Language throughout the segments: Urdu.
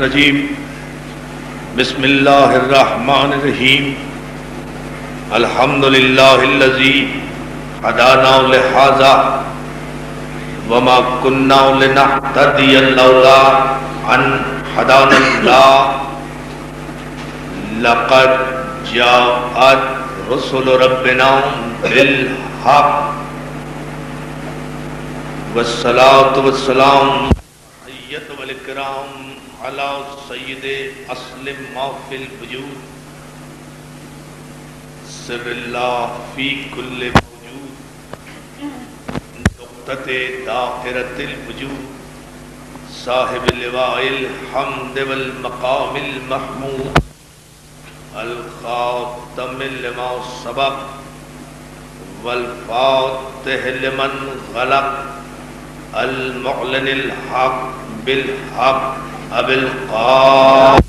الرجیم بسم اللہ الرحمن الرحیم الحمد للہ الذی ہدانا لہذا وما كنا لنهتدي لولا ان هدانا اللہ لقد جاءت رسل ربنا بالحق والصلاة والسلام حیت والاکرام علی سید اسلم ما فی الوجود سر اللہ فی کل موجود نقطۃ داخرۃ الوجود صاحب لواء الحمد والمقام المحمود الخاتم لما سبق والفاتح لمن غلق المعلن الحق بالحق ابی القاسم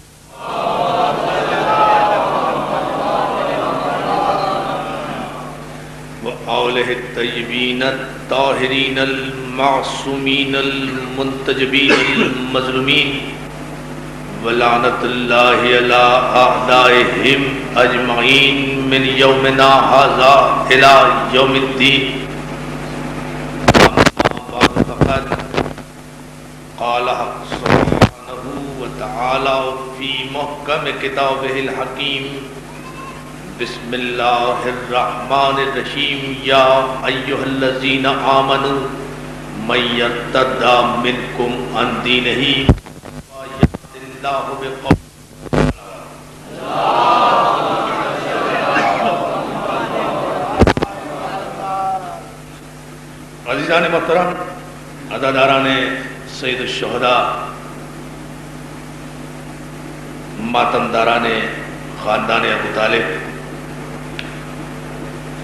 وآلہ الطیبین الطاہرین المعصومین المنتجبین المظلومین ولعنت اللہ علی اعدائہم اجمعین من یومنا ھذا الی یوم الدین قال حق سبحانہ وتعالی فی محکم کتابہ الحکیم بسم اللہ الرحمن الرحیم یا ایہا الذین آمنوا من یرتد منکم عن دینہ ویأت اللہ بقوم عزیزان محترم، عزاداران سید الشہداء، ماتمداران خاندان ابو طالب،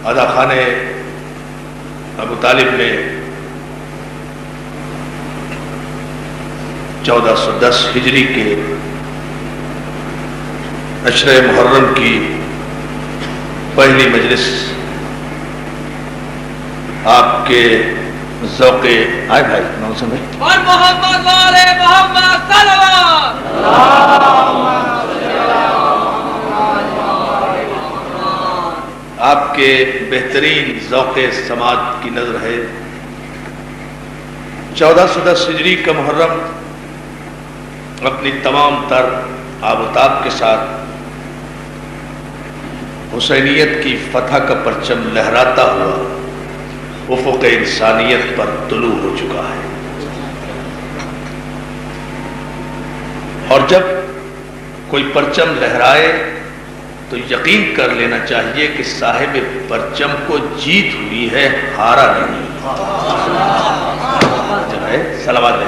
ادا خان ابو طالب نے 1410 ہجری کے عشرہ محرم کی پہلی مجلس آپ کے ذوق آئے بھائی نوسم ہے اور محمد والے محمد صلوات آپ کے بہترین ذوق سماعت کی نظر ہے 1410 ہجری کا محرم اپنی تمام تر آب و تاب کے ساتھ حسینیت کی فتح کا پرچم لہراتا ہوا افق انسانیت پر طلوع ہو چکا ہے، اور جب کوئی پرچم لہرائے تو یقین کر لینا چاہیے کہ صاحب پرچم کو جیت ہوئی ہے، ہارا نہیں۔ جو ہے صلوات لے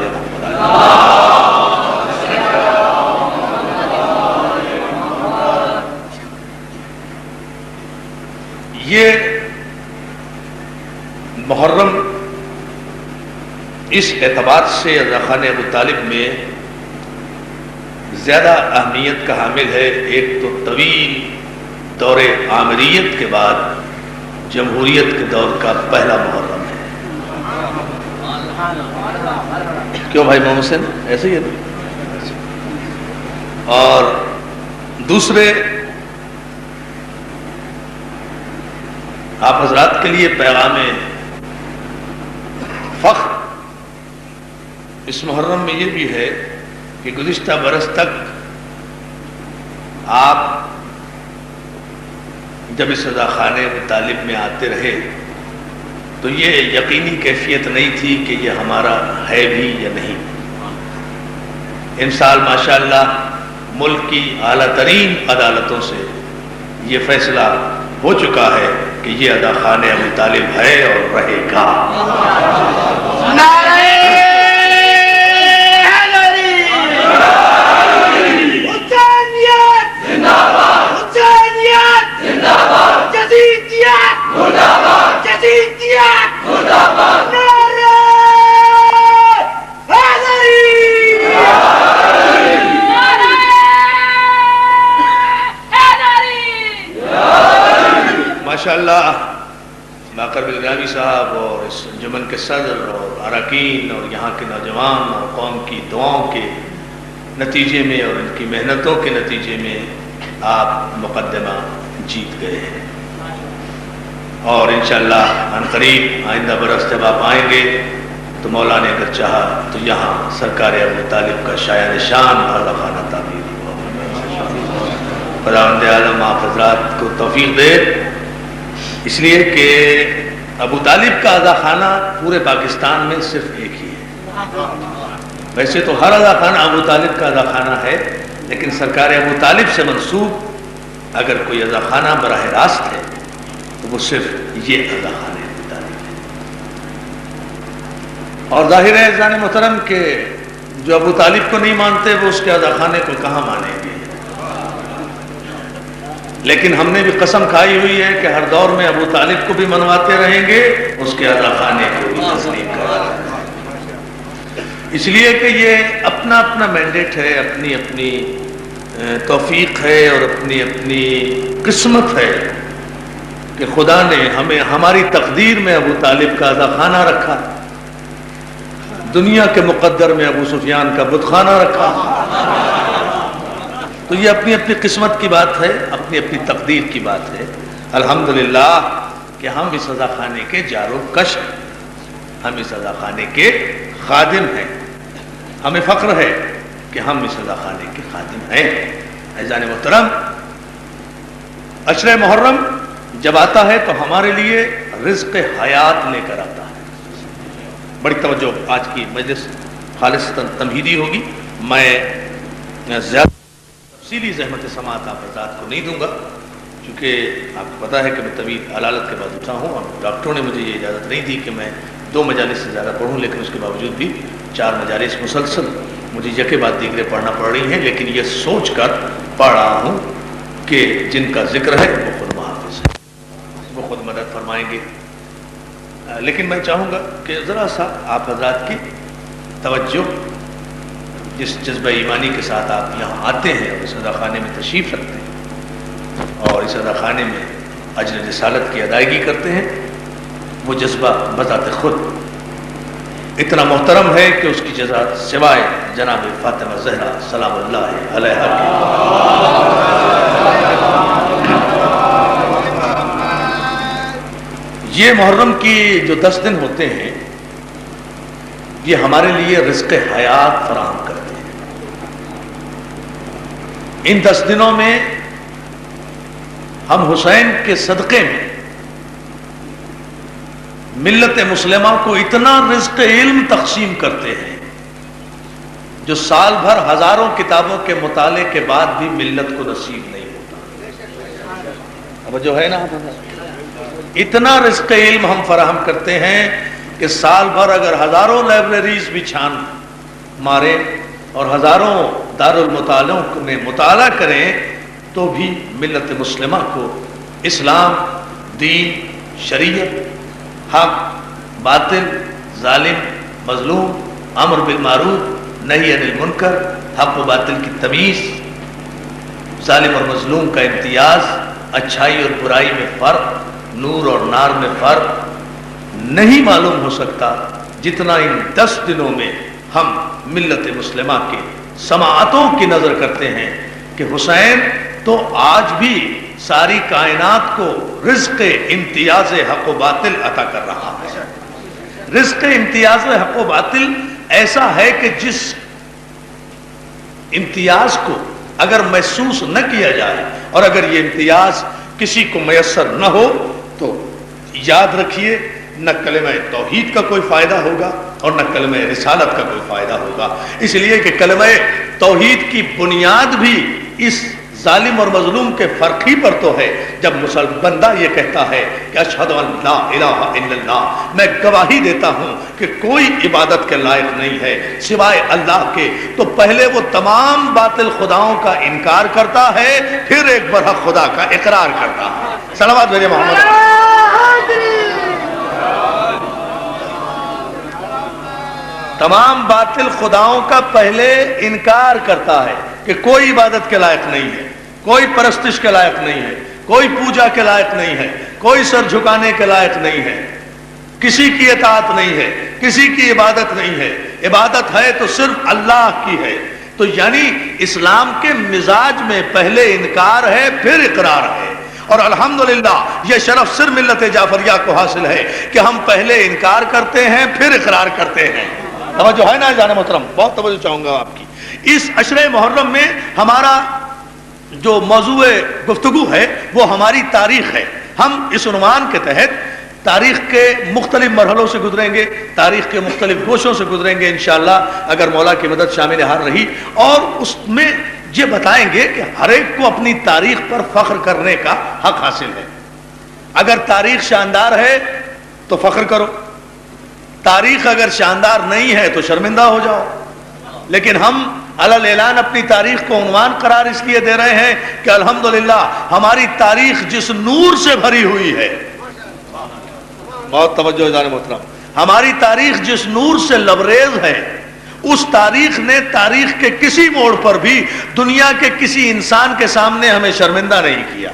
یہ محرم اس اعتبار سے رخان ابو طالب میں زیادہ اہمیت کا حامل ہے، ایک تو طویل دور آمریت کے بعد جمہوریت کے دور کا پہلا محرم ہے۔ کیوں بھائی محمد حسین ایسے ہی ہے؟ اور دوسرے آپ حضرات کے لیے پیغام فخر اس محرم میں یہ بھی ہے کہ گزشتہ برس تک آپ جب اس رضا خانہ ابو طالب میں آتے رہے تو یہ یقینی کیفیت نہیں تھی کہ یہ ہمارا ہے بھی یا نہیں۔ ان سال ماشاءاللہ ملک کی اعلیٰ ترین عدالتوں سے یہ فیصلہ ہو چکا ہے کہ یہ ادا خانہ ابو طالب ہے اور رہے گا۔ ماشاءاللہ باقر بلگرامی صاحب اور اس انجمن کے صدر اور اراکین اور یہاں کے نوجوان اور قوم کی دعاؤں کے نتیجے میں اور ان کی محنتوں کے نتیجے میں آپ مقدمہ جیت گئے ہیں، اور انشاءاللہ عنقریب آئندہ برس جب آپ آئیں گے تو مولا نے اگر چاہا تو یہاں سرکار ابو طالب کا شایع نشان اعلیٰ خانہ تعمیر ہوا۔ خداوند عالم آپ حضرات کو توفیق دے، اس لیے کہ ابو طالب کا اعلیٰ خانہ پورے پاکستان میں صرف ایک ہی ہے۔ ویسے تو ہر اعلیٰ خانہ ابو طالب کا اعلیٰ خانہ ہے، لیکن سرکار ابو طالب سے منسوب اگر کوئی اعلیٰ خانہ براہ راست ہے تو وہ صرف یہ اعلیٰ خانہ ابو طالب ہے۔ اور ظاہر ہے عزیزان محترم کہ جو ابو طالب کو نہیں مانتے وہ اس کے اعلیٰ خانے کو کہاں مانیں گے، لیکن ہم نے بھی قسم کھائی ہوئی ہے کہ ہر دور میں ابو طالب کو بھی منواتے رہیں گے، اس کے اعلیٰ خانے کو بھی تسلیم کرتے رہیں گے، اس لیے کہ یہ اپنا اپنا مینڈیٹ ہے، اپنی اپنی توفیق ہے اور اپنی اپنی قسمت ہے کہ خدا نے ہمیں ہماری تقدیر میں ابو طالب کا اعلیٰ خانہ رکھا، دنیا کے مقدر میں ابو سفیان کا بت خانہ رکھا۔ تو یہ اپنی اپنی قسمت کی بات ہے، اپنی اپنی تقدیر کی بات ہے۔ الحمدللہ کہ ہم اس اعلیٰ خانے کے جارو کش ہیں، ہم اس اعلیٰ خانے کے خادم ہیں، ہمیں فخر ہے کہ ہم اس اعلیٰ خانے کے خادم ہیں۔ عزیزان محترم، عشر محرم جب آتا ہے تو ہمارے لیے رزق حیات لے کر آتا ہے۔ بڑی توجہ، آج کی مجلس خالصتاً تمہیدی ہوگی، میں زیادہ تفصیلی زحمت سماعت آپ حضرات کو نہیں دوں گا، چونکہ آپ کو پتہ ہے کہ میں طویل علالت کے بعد اٹھا ہوں اور ڈاکٹروں نے مجھے یہ اجازت نہیں دی کہ میں 2 مجالس سے زیادہ پڑھوں، لیکن اس کے باوجود بھی 4 مجالس مسلسل مجھے یکے بعد دیگرے پڑھنا پڑ رہی ہیں، لیکن یہ سوچ کر پڑھ رہا ہوں کہ جن کا ذکر ہے وہ خود محافظ ہے، وہ خود مدد فرمائیں گے۔ لیکن میں چاہوں گا کہ ذرا سا آپ حضرات کی توجہ، جس جذبہ ایمانی کے ساتھ آپ یہاں آتے ہیں اور اس اعلیٰ خانے میں تشریف رکھتے ہیں اور اس اعلیٰ خانے میں اجر رسالت کی ادائیگی کرتے ہیں، وہ جذبہ بذات خود اتنا محترم ہے کہ اس کی جزا سوائے جناب فاطمہ زہرا سلام اللہ علیہا کی یہ محرم کی جو 10 دن ہوتے ہیں یہ ہمارے لیے رزق حیات فراہم کرتے ہیں۔ ان 10 دنوں میں ہم حسین کے صدقے میں ملت مسلمہ کو اتنا رزق علم تقسیم کرتے ہیں جو سال بھر ہزاروں کتابوں کے مطالعے کے بعد بھی ملت کو نصیب نہیں ہوتا۔ اب جو ہے نا، اتنا رزق علم ہم فراہم کرتے ہیں کہ سال بھر اگر ہزاروں لائبریریز بھی چھان مارے اور ہزاروں دارالمطالعوں میں مطالعہ کریں تو بھی ملت مسلمہ کو اسلام، دین، شریعت، حق، باطل، ظالم، مظلوم، امر بالمعروف، نہی عن المنکر، حق و باطل کی تمیز، ظالم اور مظلوم کا امتیاز، اچھائی اور برائی میں فرق، نور اور نار میں فرق نہیں معلوم ہو سکتا جتنا ان 10 دنوں میں ہم ملت مسلمہ کے سماعتوں کی نظر کرتے ہیں کہ حسین تو آج بھی ساری کائنات کو رزق امتیاز حق و باطل عطا کر رہا ہے۔ رزق امتیاز حق و باطل ایسا ہے کہ جس امتیاز کو اگر محسوس نہ کیا جائے اور اگر یہ امتیاز کسی کو میسر نہ ہو تو یاد رکھیے نہ کلمہ توحید کا کوئی فائدہ ہوگا اور نہ کلمہ رسالت کا کوئی فائدہ ہوگا، اس لیے کہ کلمہ توحید کی بنیاد بھی اس ظالم اور مظلوم کے فرق ہی پر تو ہے۔ جب مسلمان بندہ یہ کہتا ہے کہ اشہد ان لا الہ الا اللہ، میں گواہی دیتا ہوں کہ کوئی عبادت کے لائق نہیں ہے سوائے اللہ کے، تو پہلے وہ تمام باطل خداؤں کا انکار کرتا ہے، پھر ایک برحق خدا کا اقرار کرتا ہے۔ صلوات بھیجے محمد۔ تمام باطل خداؤں کا پہلے انکار کرتا ہے کہ کوئی عبادت کے لائق نہیں ہے، کوئی پرستش کے لائق نہیں ہے، کوئی پوجا کے لائق نہیں ہے، کوئی سر جھکانے کے لائق نہیں ہے، کسی کی اطاعت نہیں ہے، کسی کی عبادت نہیں ہے، عبادت ہے تو صرف اللہ کی ہے۔ تو یعنی اسلام کے مزاج میں پہلے انکار ہے پھر اقرار ہے، اور الحمدللہ یہ شرف صرف ملت جعفریہ کو حاصل ہے کہ ہم پہلے انکار کرتے ہیں پھر اقرار کرتے ہیں۔ توجہ ہے نا جان محترم؟ بہت توجہ چاہوں گا آپ کی۔ اس عشرہ محرم میں ہمارا جو موضوع گفتگو ہے وہ ہماری تاریخ ہے۔ ہم اس عنوان کے تحت تاریخ کے مختلف مرحلوں سے گزریں گے، تاریخ کے مختلف گوشوں سے گزریں گے انشاءاللہ اگر مولا کی مدد شامل حال رہی، اور اس میں یہ بتائیں گے کہ ہر ایک کو اپنی تاریخ پر فخر کرنے کا حق حاصل ہے۔ اگر تاریخ شاندار ہے تو فخر کرو، تاریخ اگر شاندار نہیں ہے تو شرمندہ ہو جاؤ۔ لیکن ہم علل اعلان اپنی تاریخ کو عنوان قرار اس لیے دے رہے ہیں کہ الحمدللہ ہماری تاریخ جس نور سے بھری ہوئی ہے، بہت توجہ جان محترم، ہماری تاریخ جس نور سے لبریز ہے، اس تاریخ نے تاریخ کے کسی موڑ پر بھی دنیا کے کسی انسان کے سامنے ہمیں شرمندہ نہیں کیا۔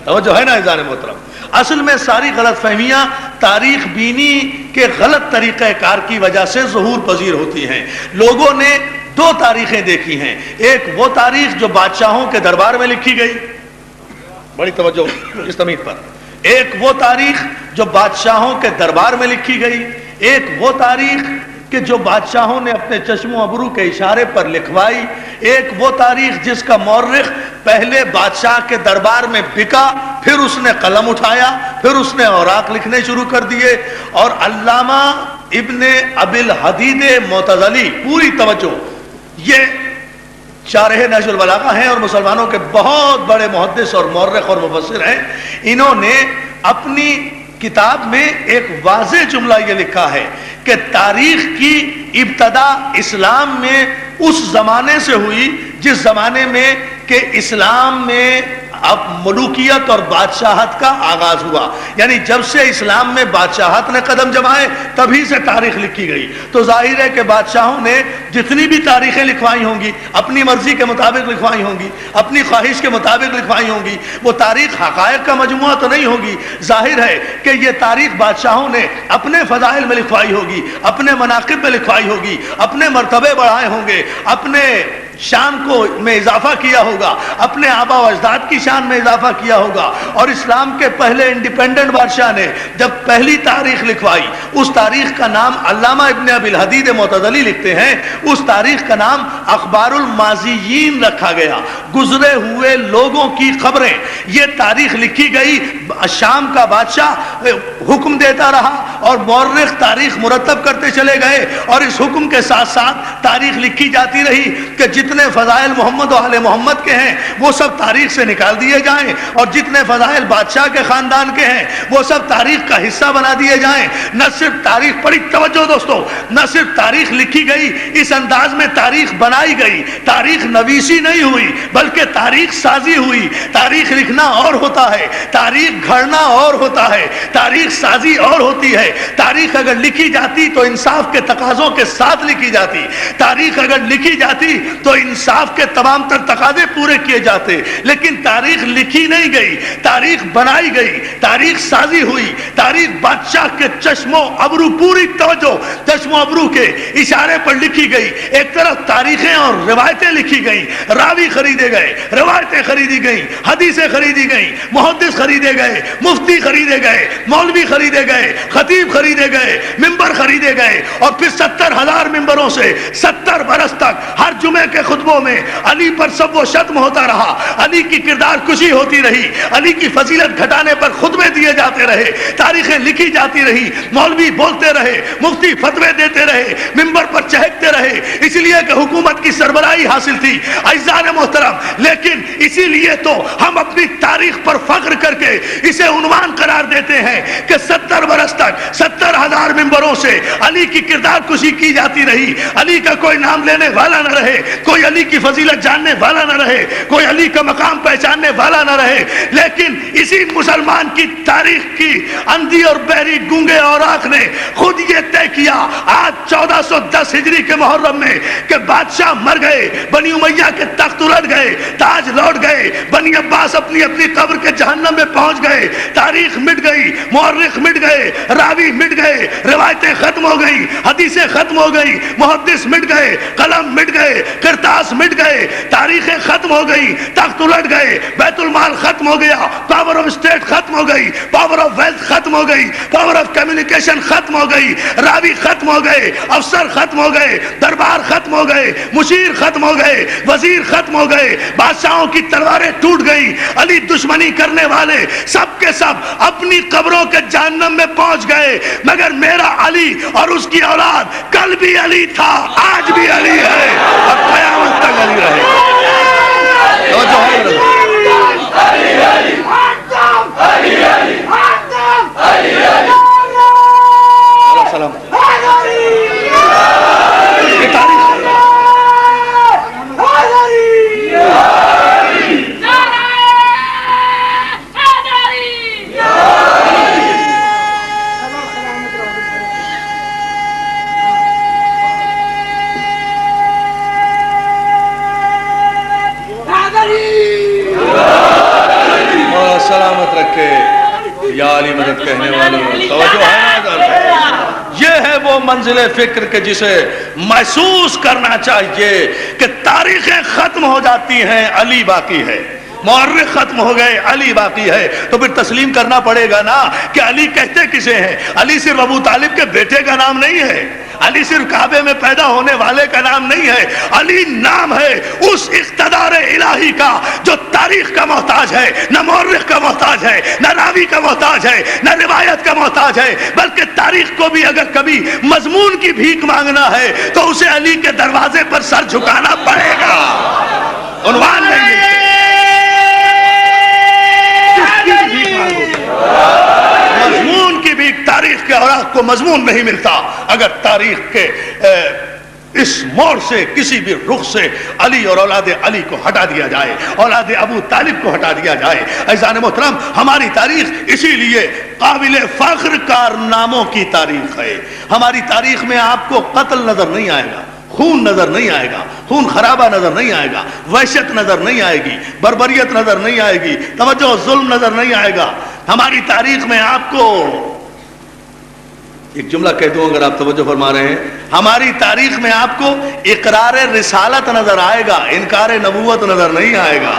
توجہ ہے نا جان محترم؟ اصل میں ساری غلط فہمیاں تاریخ بینی کے غلط طریقہ کار کی وجہ سے ظہور پذیر ہوتی ہیں۔ لوگوں نے دو تاریخیں دیکھی ہیں، ایک وہ تاریخ جو بادشاہوں کے دربار میں لکھی گئی، بڑی توجہ اس تمہید پر، ایک وہ تاریخ جو بادشاہوں کے دربار میں لکھی گئی، ایک وہ تاریخ کہ جو بادشاہوں نے اپنے چشم و ابرو کے اشارے پر لکھوائی، ایک وہ تاریخ جس کا مورخ پہلے بادشاہ کے دربار میں بکا، پھر اس نے قلم اٹھایا، پھر اس نے اوراق لکھنے شروع کر دیے، اور علامہ ابن ابی الحدید معتزلی، پوری توجہ، یہ شارح نہج البلاغہ ہیں اور مسلمانوں کے بہت بڑے محدث اور مورخ اور مفسر ہیں، انہوں نے اپنی کتاب میں ایک واضح جملہ یہ لکھا ہے کہ تاریخ کی ابتدا اسلام میں اس زمانے سے ہوئی جس زمانے میں کہ اسلام میں اب ملوکیت اور بادشاہت کا آغاز ہوا، یعنی جب سے اسلام میں بادشاہت نے قدم جمائے تبھی سے تاریخ لکھی گئی۔ تو ظاہر ہے کہ بادشاہوں نے جتنی بھی تاریخیں لکھوائی ہوں گی اپنی مرضی کے مطابق لکھوائی ہوں گی، اپنی خواہش کے مطابق لکھوائی ہوں گی، وہ تاریخ حقائق کا مجموعہ تو نہیں ہوگی۔ ظاہر ہے کہ یہ تاریخ بادشاہوں نے اپنے فضائل میں لکھوائی ہوگی، اپنے مناقب میں لکھوائی ہوگی، اپنے مرتبے بڑھائے ہوں گے، اپنے شان کو میں اضافہ کیا ہوگا، اپنے آبا و اجداد کی شان میں اضافہ کیا ہوگا۔ اور اسلام کے پہلے انڈیپینڈنٹ بادشاہ نے جب پہلی تاریخ لکھوائی، اس تاریخ کا نام علامہ ابن ابی الحدید معتزلی لکھتے ہیں، اس تاریخ کا نام اخبار الماضیین رکھا گیا، گزرے ہوئے لوگوں کی خبریں۔ یہ تاریخ لکھی گئی، شام کا بادشاہ حکم دیتا رہا اور مورخ تاریخ مرتب کرتے چلے گئے، اور اس حکم کے ساتھ ساتھ تاریخ لکھی جاتی رہی کہ جتنے فضائل محمد و آل محمد کے ہیں وہ سب تاریخ سے نکال دیے جائیں، اور جتنے فضائل بادشاہ کے خاندان کے ہیں وہ سب تاریخ کا حصہ بنا دیے جائیں۔ نہ صرف تاریخ، بڑی توجہ دوستو، نہ صرف تاریخ لکھی گئی، اس انداز میں تاریخ بنائی گئی، تاریخ نویسی نہیں ہوئی بلکہ تاریخ سازی ہوئی۔ تاریخ لکھنا اور ہوتا ہے، تاریخ گھڑنا اور ہوتا ہے، تاریخ سازی اور ہوتی ہے۔ تاریخ اگر لکھی جاتی تو انصاف کے تقاضوں کے ساتھ لکھی جاتی، تاریخ اگر لکھی جاتی تو انصاف کے تمام تر تقاضے پورے کیے جاتے، لیکن تاریخ لکھی نہیں گئی، تاریخ بنائی گئی، تاریخ سازی ہوئی، تاریخ بادشاہ کے چشم و ابرو، پوری توجہ، چشم و ابرو کے اشارے پر لکھی گئی۔ ایک طرف تاریخیں اور روایتیں لکھی گئیں، راوی خریدے گئے، روایتیں خریدی گئیں، حدیثیں خریدی گئیں، محدث خریدے گئے، مفتی خریدے گئے، مولوی خریدے گئے، خطیب خریدے گئے، ممبر خریدے گئے، اور پھر 70,000 ممبروں سے 70 برس تک ہر جمعے کے خطبوں میں علی پر سب و شتم ہوتا رہا، علی کی کردار کشی ہوتی رہی، علی کی فضیلت گھٹانے پر خطبے دیے جاتے رہے، تاریخیں لکھی جاتی رہی، مولوی بولتے رہے، مفتی فتوے دیتے رہے، ممبر پر چہکتے رہے، اس لیے کہ حکومت کی سربراہی حاصل تھی۔ عزیزان محترم، لیکن اسی لیے تو ہم اپنی تاریخ پر فخر کر کے اسے عنوان قرار دیتے ہیں کہ 70 برس تک 70,000 ممبروں سے علی کی کردار کشی کی جاتی رہی، علی کا کوئی نام لینے والا نہ رہے، کوئی علی کی فضیلت جاننے والا نہ رہے، کوئی علی کا مقام پہچاننے والا نہ رہے۔ لیکن اسی مسلمان کی تاریخ کی اندھی اور بہری گونگے اوراق نے خود یہ طے کیا، آج 1410 ہجری کے محرم میں کہ بادشاہ مر گئے، بنی امیہ کے تخت الٹ گئے، تاج لوٹ گئے، بنی عباس اپنی اپنی قبر کے جہنم میں پہنچ گئے، تاریخ مٹ گئی، مورخ مٹ گئے، راوی مٹ گئے، روایتیں ختم ہو گئی، حدیثیں ختم ہو گئی، محدث مٹ گئے، قلم مٹ گئے، کرتاس مٹ گئے، تاریخیں ختم ہو گئی، تخت الٹ گئے، بیت المال ختم ہو گیا، پاور آف اسٹیٹ ختم ہو گئی، پاور آف ویلتھ ختم ہو گئی، پاور آف کمیونیکیشن ختم ہو گئی، راوی ختم ہو گئے، افسر ختم ہو گئے، دربار ختم ہو گئے، مشیر ختم ہو گئے، وزیر ختم ہو گئے، بادشاہوں کی تلواریں ٹوٹ گئی، علی دشمنی کرنے والے سب کے سب اپنی قبروں کے جہنم میں پہنچ گئے، مگر میرا علی اور اس کی اولاد کل بھی علی تھا، آج بھی علی ہے اور قیامت تک علی رہے گا۔ سلامت رکھے یا علی مدد کہنے والوں، توجہ ہے نا؟ یہ ہے وہ منزل فکر کہ جسے محسوس کرنا چاہیے کہ تاریخیں ختم ہو جاتی ہیں، علی باقی ہے، مورخ ختم ہو گئے، علی باقی ہے، تو پھر تسلیم کرنا پڑے گا نا کہ علی کہتے کسے ہیں؟ علی صرف ابو طالب کے بیٹے کا نام نہیں ہے، علی صرف کعبے میں پیدا ہونے والے کا نام نہیں ہے، علی نام ہے اس اقتدار الہی کا جو تاریخ کا محتاج ہے، نہ مورخ کا محتاج ہے، نہ راوی کا محتاج ہے، نہ روایت کا محتاج ہے، بلکہ تاریخ کو بھی اگر کبھی مضمون کی بھیک مانگنا ہے تو اسے علی کے دروازے پر سر جھکانا پڑے گا، عنوان نہیں ملتے، مضمون کی بھی تاریخ کے اوراق کو مضمون نہیں ملتا۔ اگر تاریخ کے اس موڑ سے کسی بھی رخ سے علی اور اولاد علی کو ہٹا دیا جائے، اولاد ابو طالب کو ہٹا دیا جائے، عزیزان محترم ہماری تاریخ اسی لیے قابل فخر کارناموں کی تاریخ ہے۔ ہماری تاریخ میں آپ کو قتل نظر نہیں آئے گا، خون نظر نہیں آئے گا، خون خرابہ نظر نہیں آئے گا، وحشت نظر نہیں آئے گی، بربریت نظر نہیں آئے گی، توجہ ظلم نظر نہیں آئے گا۔ ہماری تاریخ میں آپ کو ایک جملہ کہہ دوں اگر آپ توجہ فرما رہے ہیں، ہماری تاریخ میں آپ کو اقرار رسالت نظر آئے گا، انکار نبوت نظر نہیں آئے گا۔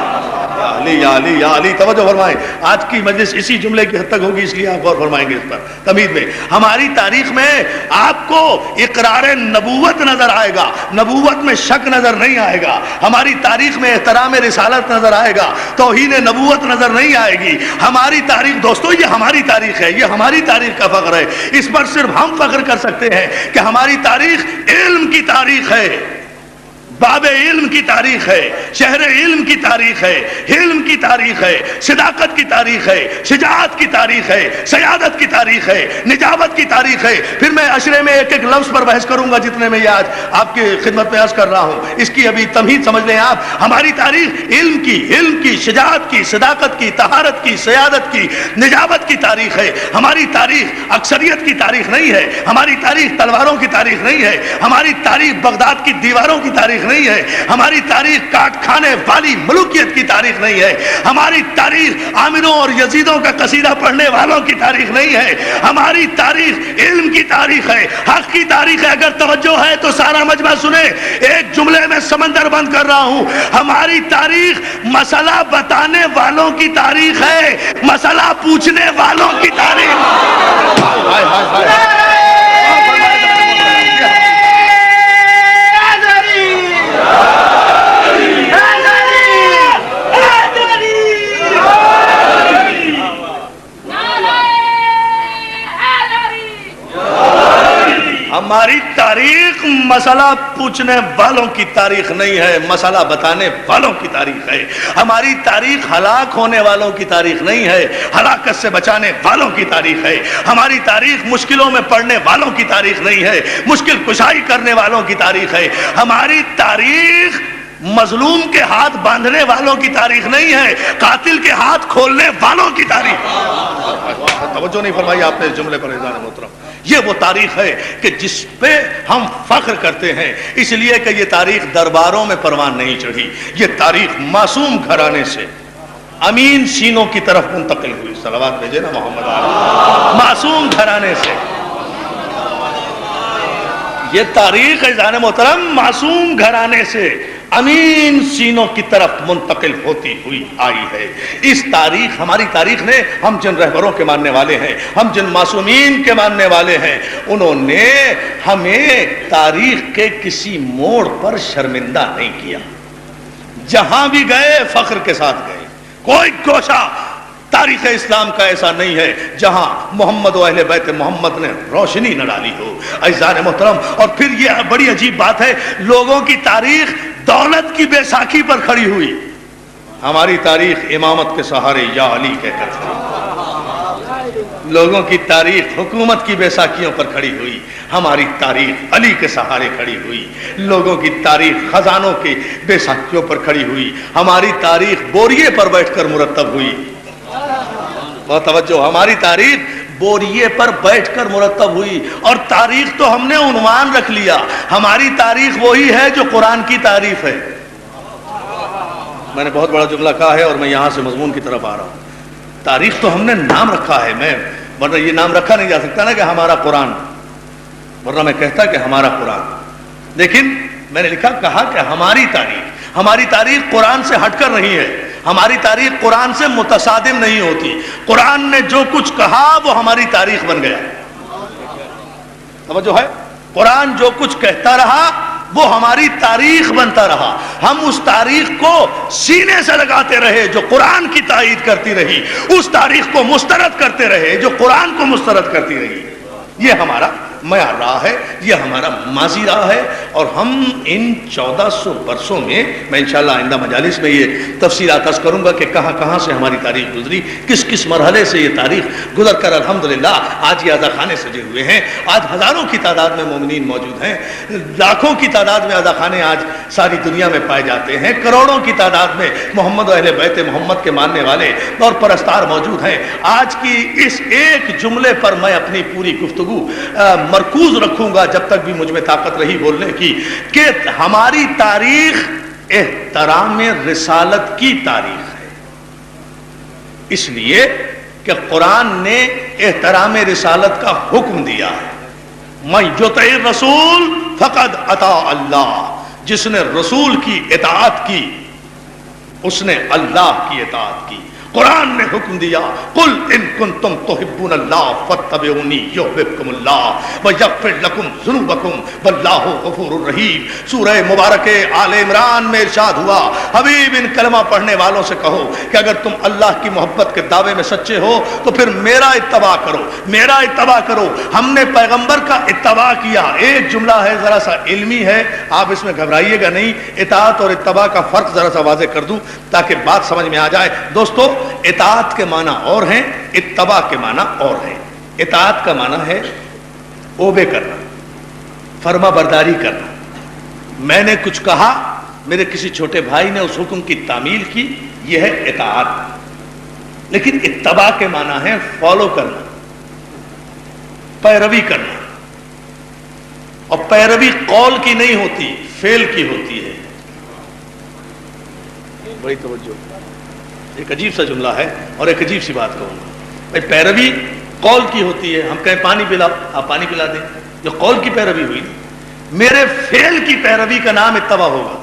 علی یا علی یا علی، توجہ فرمائیں، آج کی مجلس اسی جملے کی حد تک ہوگی، اس لیے آپ غور فرمائیں گے اس پر تمہید میں۔ ہماری تاریخ میں آپ کو اقرار نبوت نظر آئے گا، نبوت میں شک نظر نہیں آئے گا۔ ہماری تاریخ میں احترام رسالت نظر آئے گا، توہین نبوت نظر نہیں آئے گی۔ ہماری تاریخ دوستو یہ ہماری تاریخ ہے، یہ ہماری تاریخ کا فخر ہے، اس پر صرف ہم فخر کر سکتے ہیں کہ ہماری تاریخ علم کی تاریخ ہے، باب علم کی تاریخ ہے، شہر علم کی تاریخ ہے، علم کی تاریخ ہے، صداقت کی تاریخ ہے، شجاعت کی تاریخ ہے، سیادت کی تاریخ ہے، نجابت کی تاریخ ہے۔ پھر میں عشرے میں ایک ایک لفظ پر بحث کروں گا جتنے میں یہ آج آپ کی خدمت میں عرض کر رہا ہوں، اس کی ابھی تمہید سمجھ لیں آپ۔ ہماری تاریخ علم کی، شجاعت کی، صداقت کی، طہارت کی، سیادت کی، نجابت کی تاریخ ہے۔ ہماری تاریخ اکثریت کی تاریخ نہیں ہے، ہماری تاریخ تلواروں کی تاریخ نہیں ہے، ہماری تاریخ بغداد کی دیواروں کی تاریخ نہیں ہے، ہماری تاریخ کاٹ کھانے والی ملوکیت کی تاریخ نہیں ہے، ہماری تاریخ عامروں اور یزیدوں کا قصیدہ پڑھنے والوں کی تاریخ نہیں ہے، ہماری تاریخ علم کی تاریخ ہے، حق کی تاریخ ہے۔ اگر توجہ ہے تو سارا مجمع سنیں، ایک جملے میں سمندر بند کر رہا ہوں، ہماری تاریخ مسئلہ بتانے والوں کی تاریخ ہے، مسئلہ پوچھنے والوں کی تاریخ۔ ہائے ہائے ہائے، ہماری تاریخ مسئلہ پوچھنے والوں کی تاریخ نہیں ہے، مسئلہ بتانے والوں کی تاریخ ہے۔ ہماری تاریخ ہلاک ہونے والوں کی تاریخ نہیں ہے، ہلاکت سے بچانے والوں کی تاریخ ہے۔ ہماری تاریخ مشکلوں میں پڑنے والوں کی تاریخ نہیں ہے، مشکل کشائی کرنے والوں کی تاریخ ہے۔ ہماری تاریخ مظلوم کے ہاتھ باندھنے والوں کی تاریخ نہیں ہے، قاتل کے ہاتھ کھولنے والوں کی تاریخ۔ توجہ نہیں فرمائی آپ نے اس جملے پر عزیزان محترم، یہ وہ تاریخ ہے کہ جس پہ ہم فخر کرتے ہیں، اس لیے کہ یہ تاریخ درباروں میں پروان نہیں چڑھی، یہ تاریخ معصوم گھرانے سے امین سینوں کی طرف منتقل ہوئی۔ صلوات بھیجے نا محمد علیہ۔ معصوم گھرانے سے یہ تاریخ عزیزان محترم معصوم گھرانے سے امین سینوں کی طرف منتقل ہوتی ہوئی آئی ہے۔ اس تاریخ، ہماری تاریخ نے، ہم جن رہبروں کے ماننے والے ہیں، ہم جن معصومین کے ماننے والے ہیں، انہوں نے ہمیں تاریخ کے کسی موڑ پر شرمندہ نہیں کیا۔ جہاں بھی گئے فخر کے ساتھ گئے۔ کوئی گوشہ تاریخ اسلام کا ایسا نہیں ہے جہاں محمد و اہل بیت محمد نے روشنی نہ ڈالی ہو۔ عزیزان محترم، اور پھر یہ بڑی عجیب بات ہے، لوگوں کی تاریخ دولت کی بیساکھی پر کھڑی ہوئی، ہماری تاریخ امامت کے سہارے یا علی کہہ کر کھڑی۔ لوگوں کی تاریخ حکومت کی بیساکھیوں پر کھڑی ہوئی، ہماری تاریخ علی کے سہارے کھڑی ہوئی۔ لوگوں کی تاریخ خزانوں کی بیساکھیوں پر کھڑی ہوئی، ہماری تاریخ بوریے پر بیٹھ کر مرتب ہوئی۔ بہت توجہ، ہماری تاریخ بوریے پر بیٹھ کر مرتب ہوئی۔ اور تاریخ تو ہم نے عنوان رکھ لیا، ہماری تاریخ وہی ہے جو قرآن کی تعریف ہے۔ میں نے بہت بڑا جملہ کہا ہے اور میں یہاں سے مضمون کی طرف آ رہا ہوں۔ تاریخ تو ہم نے نام رکھا ہے، میں ورنہ یہ نام رکھا نہیں جا سکتا نا کہ ہمارا قرآن، ورنہ میں کہتا کہ ہمارا قرآن، لیکن میں نے کہا کہ ہماری تاریخ قرآن سے ہٹ کر نہیں ہے، ہماری تاریخ قرآن سے متصادم نہیں ہوتی۔ قرآن نے جو کچھ کہا وہ ہماری تاریخ بن گیا۔ توجہ ہے، قرآن جو کچھ کہتا رہا وہ ہماری تاریخ بنتا رہا۔ ہم اس تاریخ کو سینے سے لگاتے رہے جو قرآن کی تائید کرتی رہی، اس تاریخ کو مسترد کرتے رہے جو قرآن کو مسترد کرتی رہی۔ یہ ہمارا معیار رہا ہے، یہ ہمارا ماضی رہا ہے۔ اور ہم ان 1400 برسوں میں انشاءاللہ آئندہ مجالس میں یہ تفصیلات عرض کروں گا کہ کہاں کہاں سے ہماری تاریخ گزری، کس کس مرحلے سے یہ تاریخ گزر کر الحمدللہ آج یہ عزاخانے سجے ہوئے ہیں۔ آج ہزاروں کی تعداد میں مومنین موجود ہیں، لاکھوں کی تعداد میں عزاخانے آج ساری دنیا میں پائے جاتے ہیں، کروڑوں کی تعداد میں محمد و اہل بیت محمد کے ماننے والے اور پرستار موجود ہیں۔ آج کی اس ایک جملے پر میں اپنی پوری گفتگو مرکوز رکھوں گا جب تک بھی مجھ میں طاقت رہی بولنے کی، کہ ہماری تاریخ احترام رسالت کی تاریخ ہے، اس لیے کہ قرآن نے احترام رسالت کا حکم دیا ہے۔ من یطع الرسول فقد اطاع اللہ، جس نے رسول کی اطاعت کی اس نے اللہ کی اطاعت کی۔ قرآن نے حکم دیا، قل ان کنتم تحبون اللہ فاتبعونی یحببکم اللہ ویغفر لکم ذنوبکم واللہ غفور الرحیم۔ سورہ مبارک آل عمران میں ارشاد ہوا، حبیب ان کلمہ پڑھنے والوں سے کہو کہ اگر تم اللہ کی محبت کے دعوے میں سچے ہو تو پھر میرا اتباع کرو، میرا اتباع کرو۔ ہم نے پیغمبر کا اتباع کیا۔ ایک جملہ ہے ذرا سا علمی ہے، آپ اس میں گھبرائیے گا نہیں، اطاعت اور اتباع کا فرق ذرا سا واضح کر دوں تاکہ بات سمجھ میں آ جائے۔ دوستو، اطاعت کے معنی اور ہیں، اتباع کے معنی اور ہیں۔ اطاعت کا معنی ہے اوبے کرنا، فرما برداری کرنا۔ میں نے کچھ کہا، میرے کسی چھوٹے بھائی نے اس حکم کی تعمیل کی، یہ ہے اطاعت۔ لیکن اتباع کے معنی ہے فالو کرنا، پیروی کرنا۔ اور پیروی قول کی نہیں ہوتی، فعل کی ہوتی ہے۔ بڑی توجہ، ایک عجیب سا جملہ ہے اور ایک عجیب سی بات کہوں گا۔ بھائی پیروی قول کی ہوتی ہے، ہم کہیں پانی پلاؤ، آپ پانی پلا دیں، جو قول کی پیروی ہوئی، میرے فعل کی پیروی کا نام اتباع ہوگا۔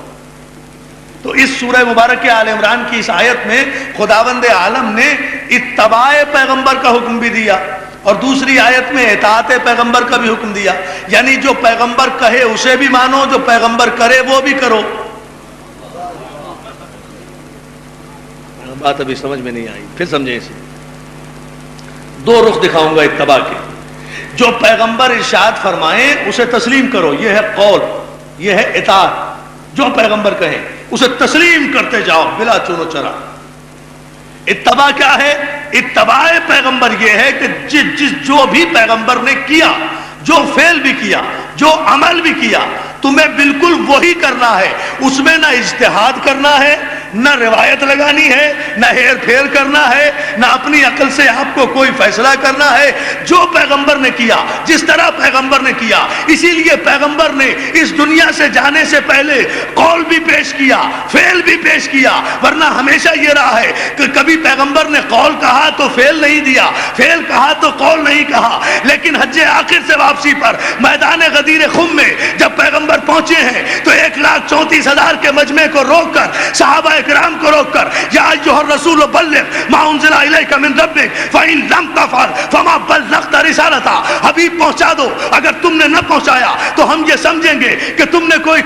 تو اس سورہ مبارک آل عمران کی اس آیت میں خداوند عالم نے اتباع پیغمبر کا حکم بھی دیا اور دوسری آیت میں اطاعت پیغمبر کا بھی حکم دیا، یعنی جو پیغمبر کہے اسے بھی مانو، جو پیغمبر کرے وہ بھی کرو۔ بات ابھی سمجھ میں نہیں آئی، پھر سمجھیں اسے۔ دو رخ دکھاؤں گا اتباع کے۔ جو پیغمبر ارشاد فرمائیں اسے تسلیم کرو، یہ ہے قول، یہ ہے اطاعت۔ جو پیغمبر کہیں اسے تسلیم کرتے جاؤ بلا چون و چرا۔ اتباع کیا ہے؟ اتباع پیغمبر یہ ہے کہ جو بھی پیغمبر نے کیا، جو فعل بھی کیا، جو عمل بھی کیا، تمہیں بالکل وہی کرنا ہے، اس میں نہ اجتہاد کرنا ہے، نہ روایت لگانی ہے، نہ ہیر پھیر کرنا ہے، نہ اپنی عقل سے آپ کو کوئی فیصلہ کرنا ہے۔ جو پیغمبر نے کیا، جس طرح پیغمبر نے کیا، اسی لیے پیغمبر نے اس دنیا سے جانے سے پہلے قول بھی پیش کیا، فعل بھی پیش کیا، ورنہ ہمیشہ یہ رہا ہے کہ کبھی پیغمبر نے قول کہا تو فعل نہیں دیا، فعل کہا تو قول نہیں کہا۔ لیکن حج آخر سے واپسی پر میدان غدیر خم میں جب پیغمبر پہنچے ہیں تو 1,34,000 کے مجمع کو روک کر، صحابہ اکرام کو روک کر، یا ایھا الرسول بلغ ما انزل الیک من ربک فإن لم تفعل فما بلغت رسالتہ، حبیب پہنچا دو، اگر تم نے نہ پہنچایا تو ہم یہ سمجھیں گے کہ تم نے کوئی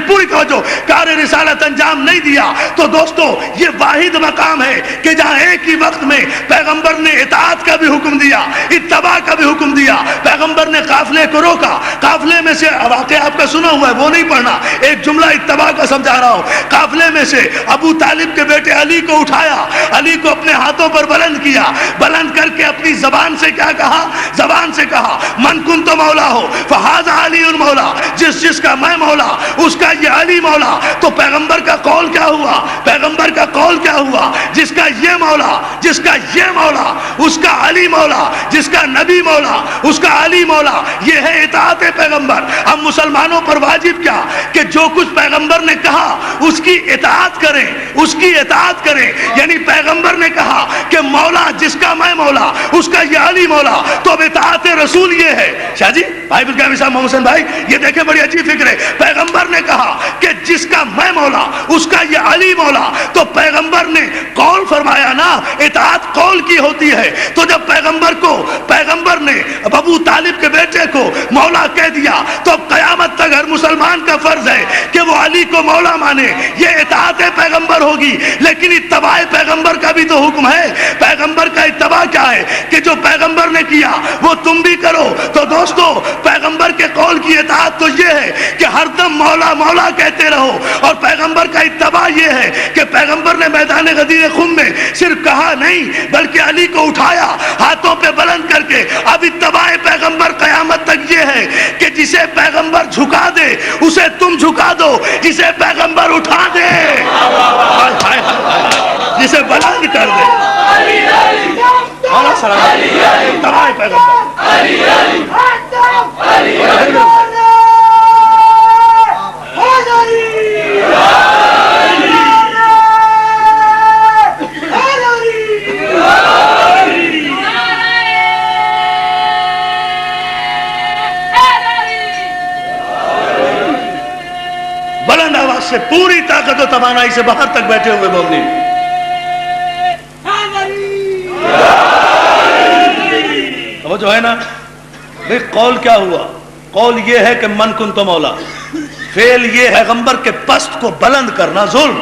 پوری توجہ کار رسالت انجام نہیں دیا۔ تو دوستو یہ واحد مقام ہے کہ جہاں ایک ہی وقت میں پیغمبر نے اطاعت کا بھی حکم دیا، اتباع کا بھی حکم دیا۔ پیغمبر نے قافلے کو روکا، قافلے میں سے واقعہ آپ کا سنا ہوا ہے، وہ نہیں پڑھنا، ایک جملہ اتباع کا سمجھا رہا ہوں۔ قافلے میں سے ابو طالب کے بیٹے علی کو اٹھایا، علی کو اپنے ہاتھوں پر بلند کیا، بلند کر کے اپنی زبان سے کیا کہا؟ زبان سے کہا من کنت مولا ہو فہذا علی مولا، جس کا میں مولا اس کا یہ علی مولا۔ تو پیغمبر کا قول کیا ہوا؟ پیغمبر کا قول کیا ہوا؟ جس کا یہ مولا، جس کا یہ مولا، اس کا علی مولا، جس کا نبی مولا، اس کا علی مولا۔ یہ ہے اطاعت پیغمبر۔ ہم مسلمانوں پر واجب کیا کہ جو کچھ پیغمبر نے کہا اس کی اطاعت کریں، اس کی اطاعت کریں۔ یعنی پیغمبر نے کہا کہ مولا جس کا میں مولا اس کا یہ علی مولا، تو اب اطاعت رسول یہ ہے۔ شاہ جی بھائی بالکل صاحب محمد حسین بھائی یہ دیکھیں بڑی عجیب فکر ہے۔ پیغمبر نے کہا کہ جس کا میں مولا اس کا یہ علی مولا، تو پیغمبر نے قول فرمایا نا، اطاعت قول کی ہوتی ہے۔ تو جب پیغمبر نے ابو طالب کے بیٹے کو مولا کہہ دیا تو اب قیامت تک ہر مسلمان کا فرض ہے کہ وہ علی کو مولا مانے۔ یہ اطاعت پیغمبر ہوگی، لیکن اتباع پیغمبر کا بھی تو حکم ہے۔ پیغمبر کا اتباع کیا ہے کہ جو پیغمبر نے کیا وہ تم بھی کرو۔ تو دوستو پیغمبر کے قول کی اطاعت تو یہ ہے کہ ہر دم مولا مولا کہتے رہو، اور پیغمبر کا اتباع یہ ہے کہ پیغمبر نے میدان غدیر خم میں صرف کہا نہیں بلکہ علی کو اٹھایا ہاتھوں پہ بلند کر کے۔ اب اتباع پیغمبر قیامت تک یہ ہے کہ جسے پیغمبر جھکا دے اسے تم جھکا دو، جسے پیغمبر اٹھا دے، جسے بلند کر دے، مولا سلام اتباع پیغمبر۔ بلند آواز سے پوری طاقت و توانائی سے باہر تک بیٹھے ہوئے مومنین، وہ جو ہے نا بھئی قول کیا ہوا؟ قول یہ ہے کہ من کنت مولا، فعل یہ ہے پیغمبر کے پست کو بلند کرنا ظلم۔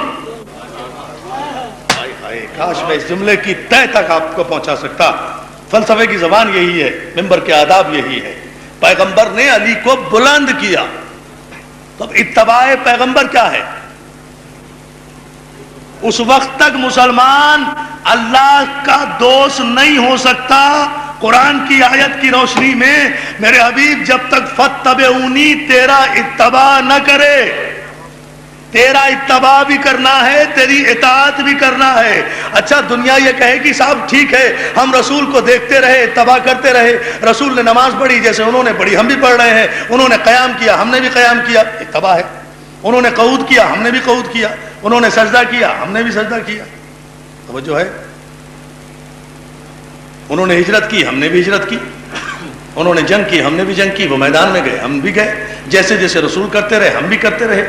کاش میں اس جملے کی تہ تک آپ کو پہنچا سکتا۔ فلسفے کی زبان یہی ہے، منبر کے آداب یہی ہے۔ پیغمبر نے علی کو بلند کیا، تو اتباع پیغمبر کیا ہے؟ اس وقت تک مسلمان اللہ کا دوست نہیں ہو سکتا۔ قرآن کی آیت کی روشنی میں میرے حبیب جب تک فاتبعونی تیرا اتباع نہ کرے، تیرا اتباع بھی کرنا ہے، تیری اطاعت بھی کرنا ہے۔ اچھا دنیا یہ کہے کہ صاحب ٹھیک ہے ہم رسول کو دیکھتے رہے، اتباع کرتے رہے، رسول نے نماز پڑھی جیسے انہوں نے پڑھی ہم بھی پڑھ رہے ہیں، انہوں نے قیام کیا ہم نے بھی قیام کیا، اتباع ہے۔ انہوں نے قعود کیا ہم نے بھی قعود کیا، انہوں نے سجدہ کیا ہم نے بھی سجدہ کیا۔ توجہ ہے؟ انہوں نے ہجرت کی ہم نے بھی ہجرت کی، انہوں نے جنگ کی ہم نے بھی جنگ کی، وہ میدان میں گئے ہم بھی گئے، جیسے جیسے رسول کرتے رہے ہم بھی کرتے رہے۔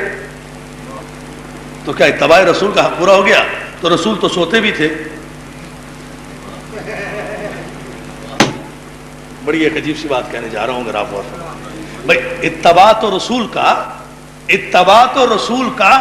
تو کیا اتباع رسول کا حق پورا ہو گیا؟ تو رسول تو سوتے بھی تھے۔ بڑی ایک عجیب سی بات کہنے جا رہا ہوں، اگر آپ غور کریں بھائی، اتباع تو رسول کا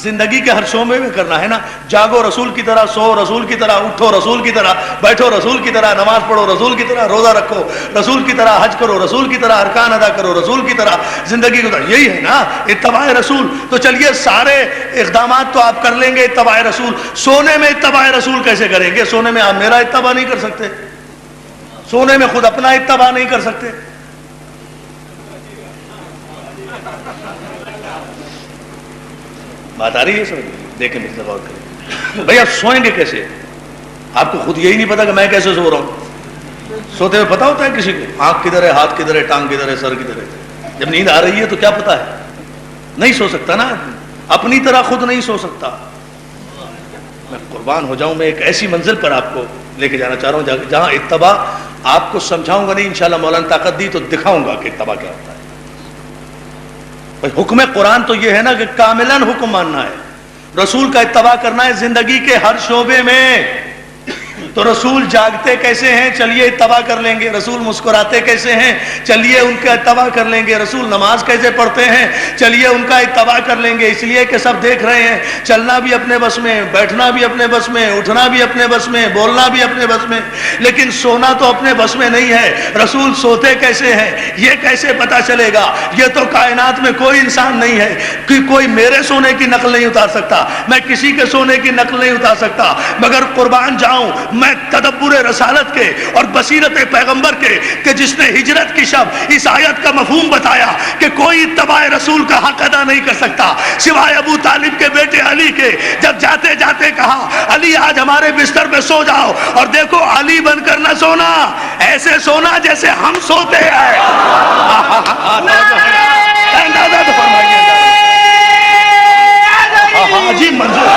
زندگی کے ہر شعبے میں کرنا ہے نا۔ جاگو رسول کی طرح، سو رسول کی طرح، اٹھو رسول کی طرح، بیٹھو رسول کی طرح، نماز پڑھو رسول کی طرح، روزہ رکھو رسول کی طرح، حج کرو رسول کی طرح، ارکان ادا کرو رسول کی طرح، زندگی گزارو، یہی ہے نا اتباع رسول۔ تو چلیے سارے اقدامات تو آپ کر لیں گے اتباع رسول، سونے میں اتباع رسول کیسے کریں گے؟ سونے میں آپ میرا اتباع نہیں کر سکتے، سونے میں خود اپنا اتباع نہیں کر سکتے۔ بات آ رہی ہے سمجھ؟ دیکھیں میرے غور کریں۔ بھئی آپ سوئیں گے کیسے؟ آپ کو خود یہی نہیں پتا کہ میں کیسے سو رہا ہوں؟ سوتے ہوئے پتا ہوتا ہے کسی کو آنکھ کدھر ہے، ہاتھ کدھر ہے، ٹانگ کدھر ہے، سر کدھر ہے؟ جب نیند آ رہی ہے تو کیا پتا ہے؟ نہیں سو سکتا نا، اپنی طرح خود نہیں سو سکتا۔ میں قربان ہو جاؤں، میں ایک ایسی منزل پر آپ کو لے کے جانا چاہ رہا ہوں جہاں اتباع آپ کو سمجھاؤں گا نہیں، انشاءاللہ مولانا طاقت دی تو دکھاؤں گا کہ اتباع کیا ہوتا ہے۔ حکم قرآن تو یہ ہے نا کہ کاملاً حکم ماننا ہے، رسول کا اتباع کرنا ہے زندگی کے ہر شعبے میں۔ تو رسول جاگتے کیسے ہیں، چلیے اتباع کر لیں گے۔ رسول مسکراتے کیسے ہیں، چلیے ان کا اتباع کر لیں گے۔ رسول نماز کیسے پڑھتے ہیں، چلیے ان کا اتباع کر لیں گے۔ اس لیے کہ سب دیکھ رہے ہیں، چلنا بھی اپنے بس میں، بیٹھنا بھی اپنے بس میں، اٹھنا بھی اپنے بس میں، بولنا بھی اپنے بس میں، لیکن سونا تو اپنے بس میں نہیں ہے۔ رسول سوتے کیسے ہیں یہ کیسے پتا چلے گا؟ یہ تو کائنات میں کوئی انسان نہیں ہے کہ کوئی میرے سونے کی نقل نہیں اتار سکتا، میں کسی کے سونے کی نقل نہیں اتار سکتا، مگر قربان جاؤں میں تدبر رسالت کے اور بصیرت پیغمبر کے کہ جس نے ہجرت کی شب اس آیت کا مفہوم بتایا کہ کوئی اتباع رسول کا حق ادا نہیں کر سکتا سوائے ابو طالب کے بیٹے علی کے۔ جب جاتے جاتے کہا علی آج ہمارے بستر پہ سو جاؤ، اور دیکھو علی بن کر نہ سونا، ایسے سونا جیسے ہم سوتے ہیں۔ اندازہ تو فرمائیے، عجیب منظور۔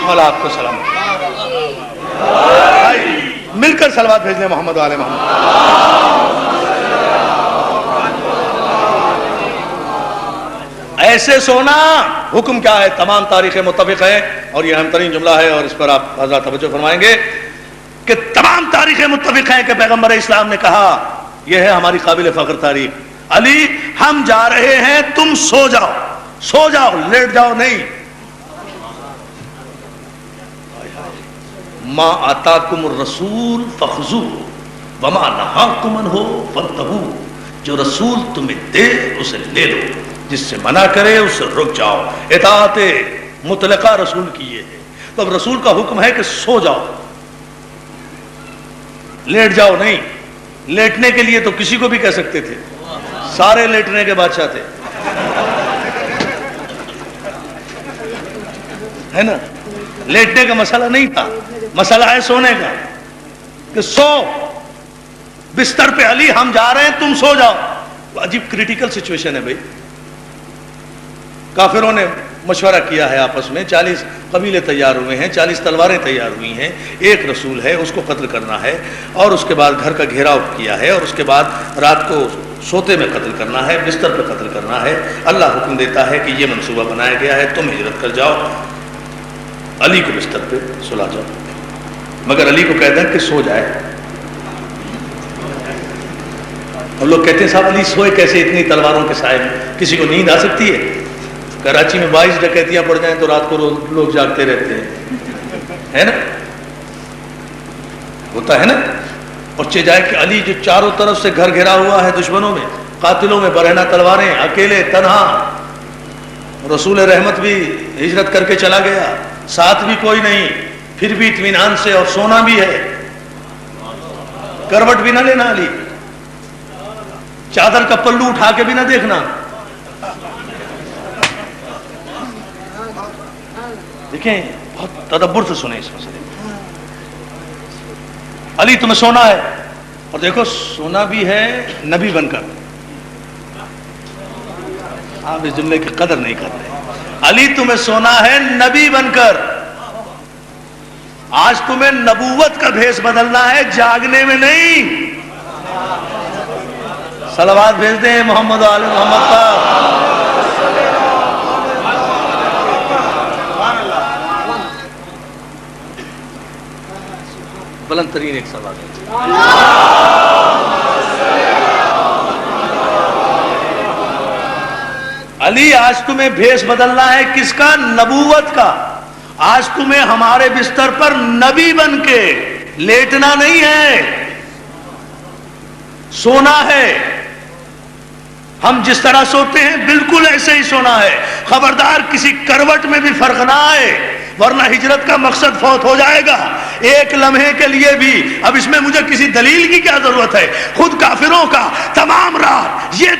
مولا آپ کو سلام، مل کر صلوات بھیج لیں محمد و آل محمد۔ ایسے سونا حکم کیا ہے؟ تمام تاریخیں متفق ہیں، اور یہ اہم ترین جملہ ہے اور اس پر آپ حضرات توجہ فرمائیں گے کہ تمام تاریخیں متفق ہیں کہ پیغمبر اسلام نے کہا، یہ ہے ہماری قابل فخر تاریخ، علی ہم جا رہے ہیں، تم سو جاؤ، سو جاؤ، لیٹ جاؤ نہیں۔ ما آتاکم الرسول فخذوہ وما نہاکم عنہ فانتہوا، جو رسول تمہیں دے اسے لے لو، جس سے منع کرے اسے رک جاؤ۔ اطاعت مطلقہ رسول کی یہ ہے۔ تو اب رسول کا حکم ہے کہ سو جاؤ، لیٹ جاؤ نہیں۔ لیٹنے کے لیے تو کسی کو بھی کہہ سکتے تھے، سارے لیٹنے کے بادشاہ تھے، ہے نا؟ لیٹنے کا مسئلہ نہیں تھا، مسئلہ ہے سونے کا، کہ سو بستر پہ علی ہم جا رہے ہیں تم سو جاؤ۔ عجیب کریٹیکل سچویشن ہے بھائی۔ کافروں نے مشورہ کیا ہے آپس میں، 40 قبیلے تیار ہوئے ہیں، 40 تلواریں تیار ہوئی ہیں، ایک رسول ہے اس کو قتل کرنا ہے، اور اس کے بعد گھر کا گھیراؤ کیا ہے، اور اس کے بعد رات کو سوتے میں قتل کرنا ہے، بستر پہ قتل کرنا ہے۔ اللہ حکم دیتا ہے کہ یہ منصوبہ بنایا گیا ہے، تم ہجرت کر جاؤ، علی کو بستر پہ سلا جاؤ، مگر علی کو کہتا ہے کہ سو جائے۔ اور لوگ کہتے ہیں صاحب علی سوئے کیسے اتنی تلواروں کے سائے میں؟ کسی کو نیند آ سکتی ہے؟ کراچی میں 22 ڈکیتیاں پڑ جائیں تو رات کو لوگ جاگتے رہتے ہیں، ہے نا؟ ہوتا ہے نا؟ اور چہ جائے کہ علی جو چاروں طرف سے گھر گھرا ہوا ہے دشمنوں میں، قاتلوں میں، برہنہ تلواریں، اکیلے تنہا، رسول رحمت بھی ہجرت کر کے چلا گیا، ساتھ بھی کوئی نہیں، پھر بھی اطمینان سے، اور سونا بھی ہے، کروٹ بھی نہ لینا علی، چادر کا پلو اٹھا کے بھی نہ دیکھنا۔ دیکھیں بہت تدبر سے سنیں اس مسئلے میں۔ علی تمہیں سونا ہے، اور دیکھو سونا بھی ہے نبی بن کر، آپ اس جملے کی قدر نہیں کر رہے۔ علی تمہیں سونا ہے نبی بن کر، آج تمہیں نبوت کا بھیس بدلنا ہے، جاگنے میں نہیں۔ صلوات بھیج دیں محمد و آل محمد پر۔ بلند ترین ایک سوال ہے۔ علی آج تمہیں بھیس بدلنا ہے کس کا؟ نبوت کا۔ آج تمہیں ہمارے بستر پر نبی بن کے لیٹنا نہیں ہے، سونا ہے۔ ہم جس طرح سوتے ہیں بالکل ایسے ہی سونا ہے، خبردار کسی کروٹ میں بھی فرق نہ آئے، ورنہ ہجرت کا مقصد فوت ہو جائے گا۔ ایک لمحے کے لیے بھی، اب اس میں مجھے کسی دلیل کی کیا ضرورت ہے؟ خود کافروں کا تمام رات یہ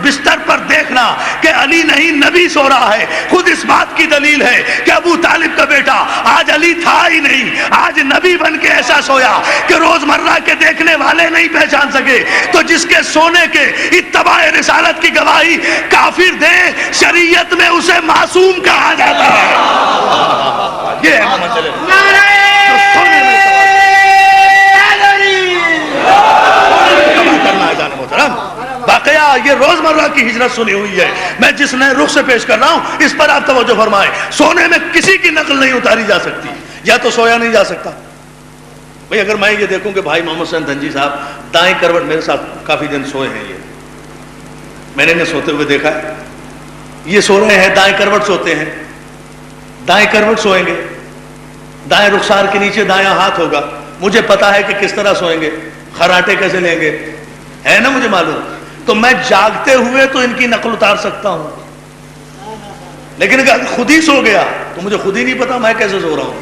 بستر پر دیکھنا کہ علی نہیں نبی سو رہا ہے. خود اس بات کی دلیل ہے کہ ابو طالب کا بیٹا آج علی تھا ہی نہیں, آج نبی بن کے ایسا سویا کہ روزمرہ کے دیکھنے والے نہیں پہچان سکے. تو جس کے سونے کے اتباع رسالت کی گواہی کافر دے, شریعت میں اسے معصوم کہا جاتا ہے. یہ ہے مسئلہ. واقعہ یہ روزمرہ کی ہجرت سنی ہوئی ہے. میں جس نئے رخ سے پیش کر رہا ہوں اس پر آپ توجہ فرمائیں. سونے میں کسی کی نقل نہیں اتاری جا سکتی, یا تو سویا نہیں جا سکتا. بھئی اگر میں یہ دیکھوں کہ بھائی محمد حسین دھنجی صاحب دائیں کروٹ, میرے ساتھ کافی دن سوئے ہیں, یہ میں نے انہیں سوتے ہوئے دیکھا ہے. یہ سو رہے ہیں دائیں کروٹ سوتے ہیں, دائیں کروٹ سوئیں گے, دائیں رخسار کے نیچے دایاں ہاتھ ہوگا. مجھے پتا ہے کہ کس طرح سوئیں گے, خراٹے کیسے لیں گے, ہے نا مجھے معلوم. تو میں جاگتے ہوئے تو ان کی نقل اتار سکتا ہوں, لیکن اگر خود ہی سو گیا تو مجھے خود ہی نہیں پتا میں کیسے سو رہا ہوں.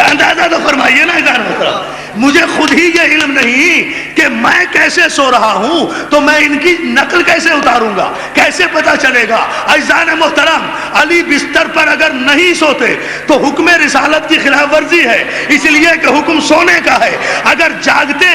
اندازہ تو فرمائیے نا اظہار محترم. مجھے خود ہی یہ علم نہیں کہ میں کیسے سو رہا ہوں, تو میں ان کی نقل کیسے اتاروں گا, کیسے پتا چلے گا. عزیزان محترم, علی بستر پر اگر نہیں سوتے تو حکم رسالت کی خلاف ورزی ہے, اس لیے کہ حکم سونے کا ہے. اگر جاگتے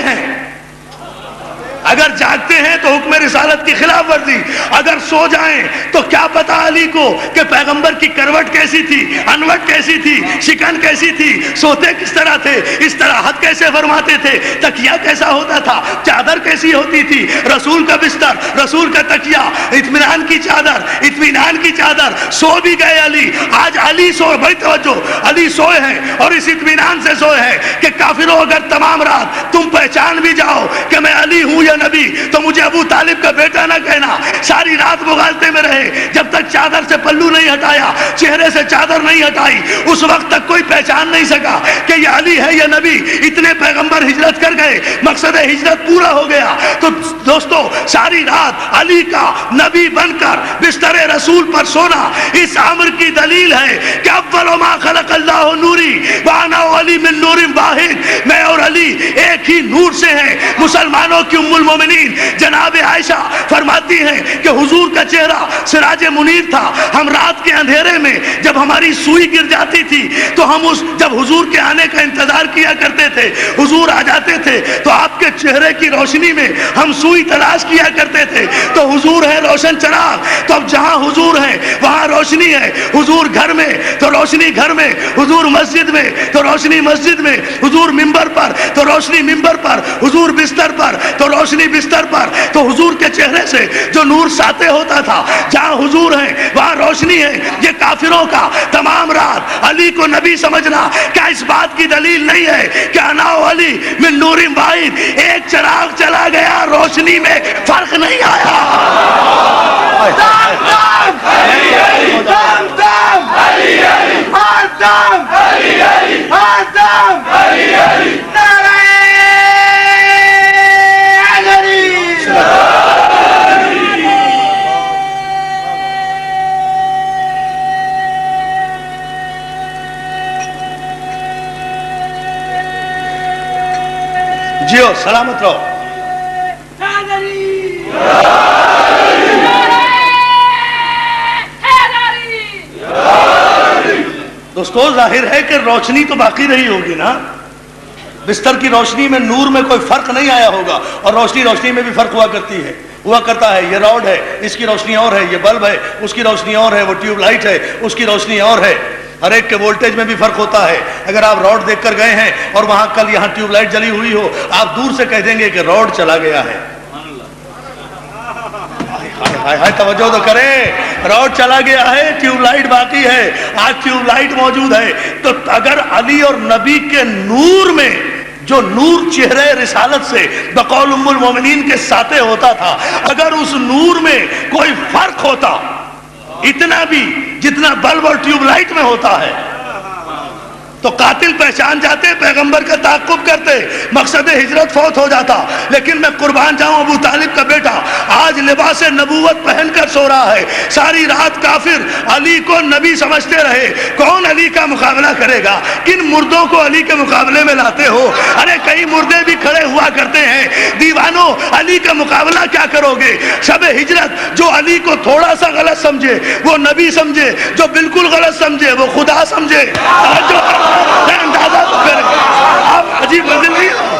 ہیں تو حکم رسالت کی خلاف ورزی. اگر سو جائیں تو کیا پتا علی کو کہ پیغمبر کی کروٹ کیسی تھی, انوٹ کیسی تھی, شکن کیسی تھی, سوتے کس طرح تھے, استراحت کیسے فرماتے تھے, تکیہ کیسا ہوتا تھا, چادر کیسی ہوتی تھی, رسول کا بستر, رسول کا تکیہ, اطمینان کی چادر. سو بھی گئے علی. آج علی سو, بڑی توجہ, علی سوئے ہیں اور اس اطمینان سے سوئے ہیں کہ کافروں اگر تمام رات تم پہچان بھی جاؤ کہ میں علی ہوں یا نبی تو مجھے ابو طالب کا بیٹا نہ کہنا. ساری رات مغالطے میں رہے, جب تک چادر سے پلو نہیں ہٹایا, چہرے سے چادر نہیں ہٹائی, اس وقت تک کوئی پہچان نہیں سکا کہ یہ علی ہے یا نبی. اتنے پیغمبر ہجرت کر گئے, مقصد ہجرت پورا ہو گیا. تو دوستو, ساری رات علی کا نبی بن کر بستر رسول پر سونا اس امر کی دلیل ہے کہ اول ما خلق اللہ نوری وانا علی من نور واحد. میں اور علی ایک ہی نور سے ہیں. مسلمانوں کی ام المومنین جناب عائشہ فرماتی ہیں کہ حضور کا چہرہ سراج منیر تھا. ہم رات کے اندھیرے میں جب ہماری سوئی گر جاتی تھی تو ہم جب حضور کے آنے کا انتظار کیا کرتے تھے, حضور آ جاتے تھے تو آپ کے چہرے کی روشنی میں ہم سوئی تلاش کیا کرتے تھے. تو حضور ہے روشن چراغ, تو اب جہاں حضور ہے وہاں روشنی ہے. حضور گھر میں تو روشنی گھر میں, حضور مسجد میں تو روشنی مسجد میں, حضور منبر پر تو روشنی منبر پر, حضور بستر پر تو روشنی بستر پر. تو حضور کے چہرے سے جو نور ساطع ہوتا تھا, جہاں حضور ہیں وہاں روشنی ہے. یہ کافروں کا تمام رات علی کو نبی سمجھنا کیا اس بات کی دلیل نہیں ہے کہ انا علی من نور واحد, ایک چراغ چلا گیا, روشنی میں فرق نہیں آیا. جیو سلامت رہو. دوستو, ظاہر ہے کہ روشنی تو باقی رہی ہوگی نا. بستر کی روشنی میں نور میں کوئی فرق نہیں آیا ہوگا, اور روشنی میں بھی فرق ہوا کرتا ہے. یہ راڈ ہے, اس کی روشنی اور ہے, یہ بلب ہے, اس کی روشنی اور ہے, وہ ٹیوب لائٹ ہے, اس کی روشنی اور ہے. ہر ایک کے وولٹیج میں بھی فرق ہوتا ہے. اگر آپ روڈ دیکھ کر گئے ہیں اور وہاں کل یہاں ٹیوب لائٹ جلی ہوئی ہو, آپ دور سے کہہ دیں گے کہ روڈ چلا گیا ہے. توجہ تو کریں, روڈ چلا گیا ہے, ٹیوب لائٹ باقی ہے. آج ٹیوب لائٹ موجود ہے. تو اگر علی اور نبی کے نور میں جو نور چہرے رسالت سے بقول ام المومنین کے ساطع ہوتا تھا, اگر اس نور میں کوئی فرق ہوتا اتنا بھی جتنا بلب اور ٹیوب لائٹ میں ہوتا ہے, تو قاتل پہچان جاتے, پیغمبر کا تعاقب کرتے, مقصد ہجرت فوت ہو جاتا. لیکن میں قربان جاؤں ابو طالب کا بیٹا آج لباس نبوت پہن کر سو رہا ہے، ساری رات کافر علی کو نبی سمجھتے رہے۔ کون علی کا مقابلہ کرے گا؟ کن مردوں کو علی کے مقابلے میں لاتے ہو؟ ارے کئی مردے بھی کھڑے ہوا کرتے ہیں۔ دیوانوں، علی کا مقابلہ کیا کرو گے؟ شب ہجرت جو علی کو تھوڑا سا غلط سمجھے وہ نبی سمجھے، جو بالکل غلط سمجھے وہ خدا سمجھے۔ جو اندازہ تو کریں، آپ عجیب بدل نہیں ہو۔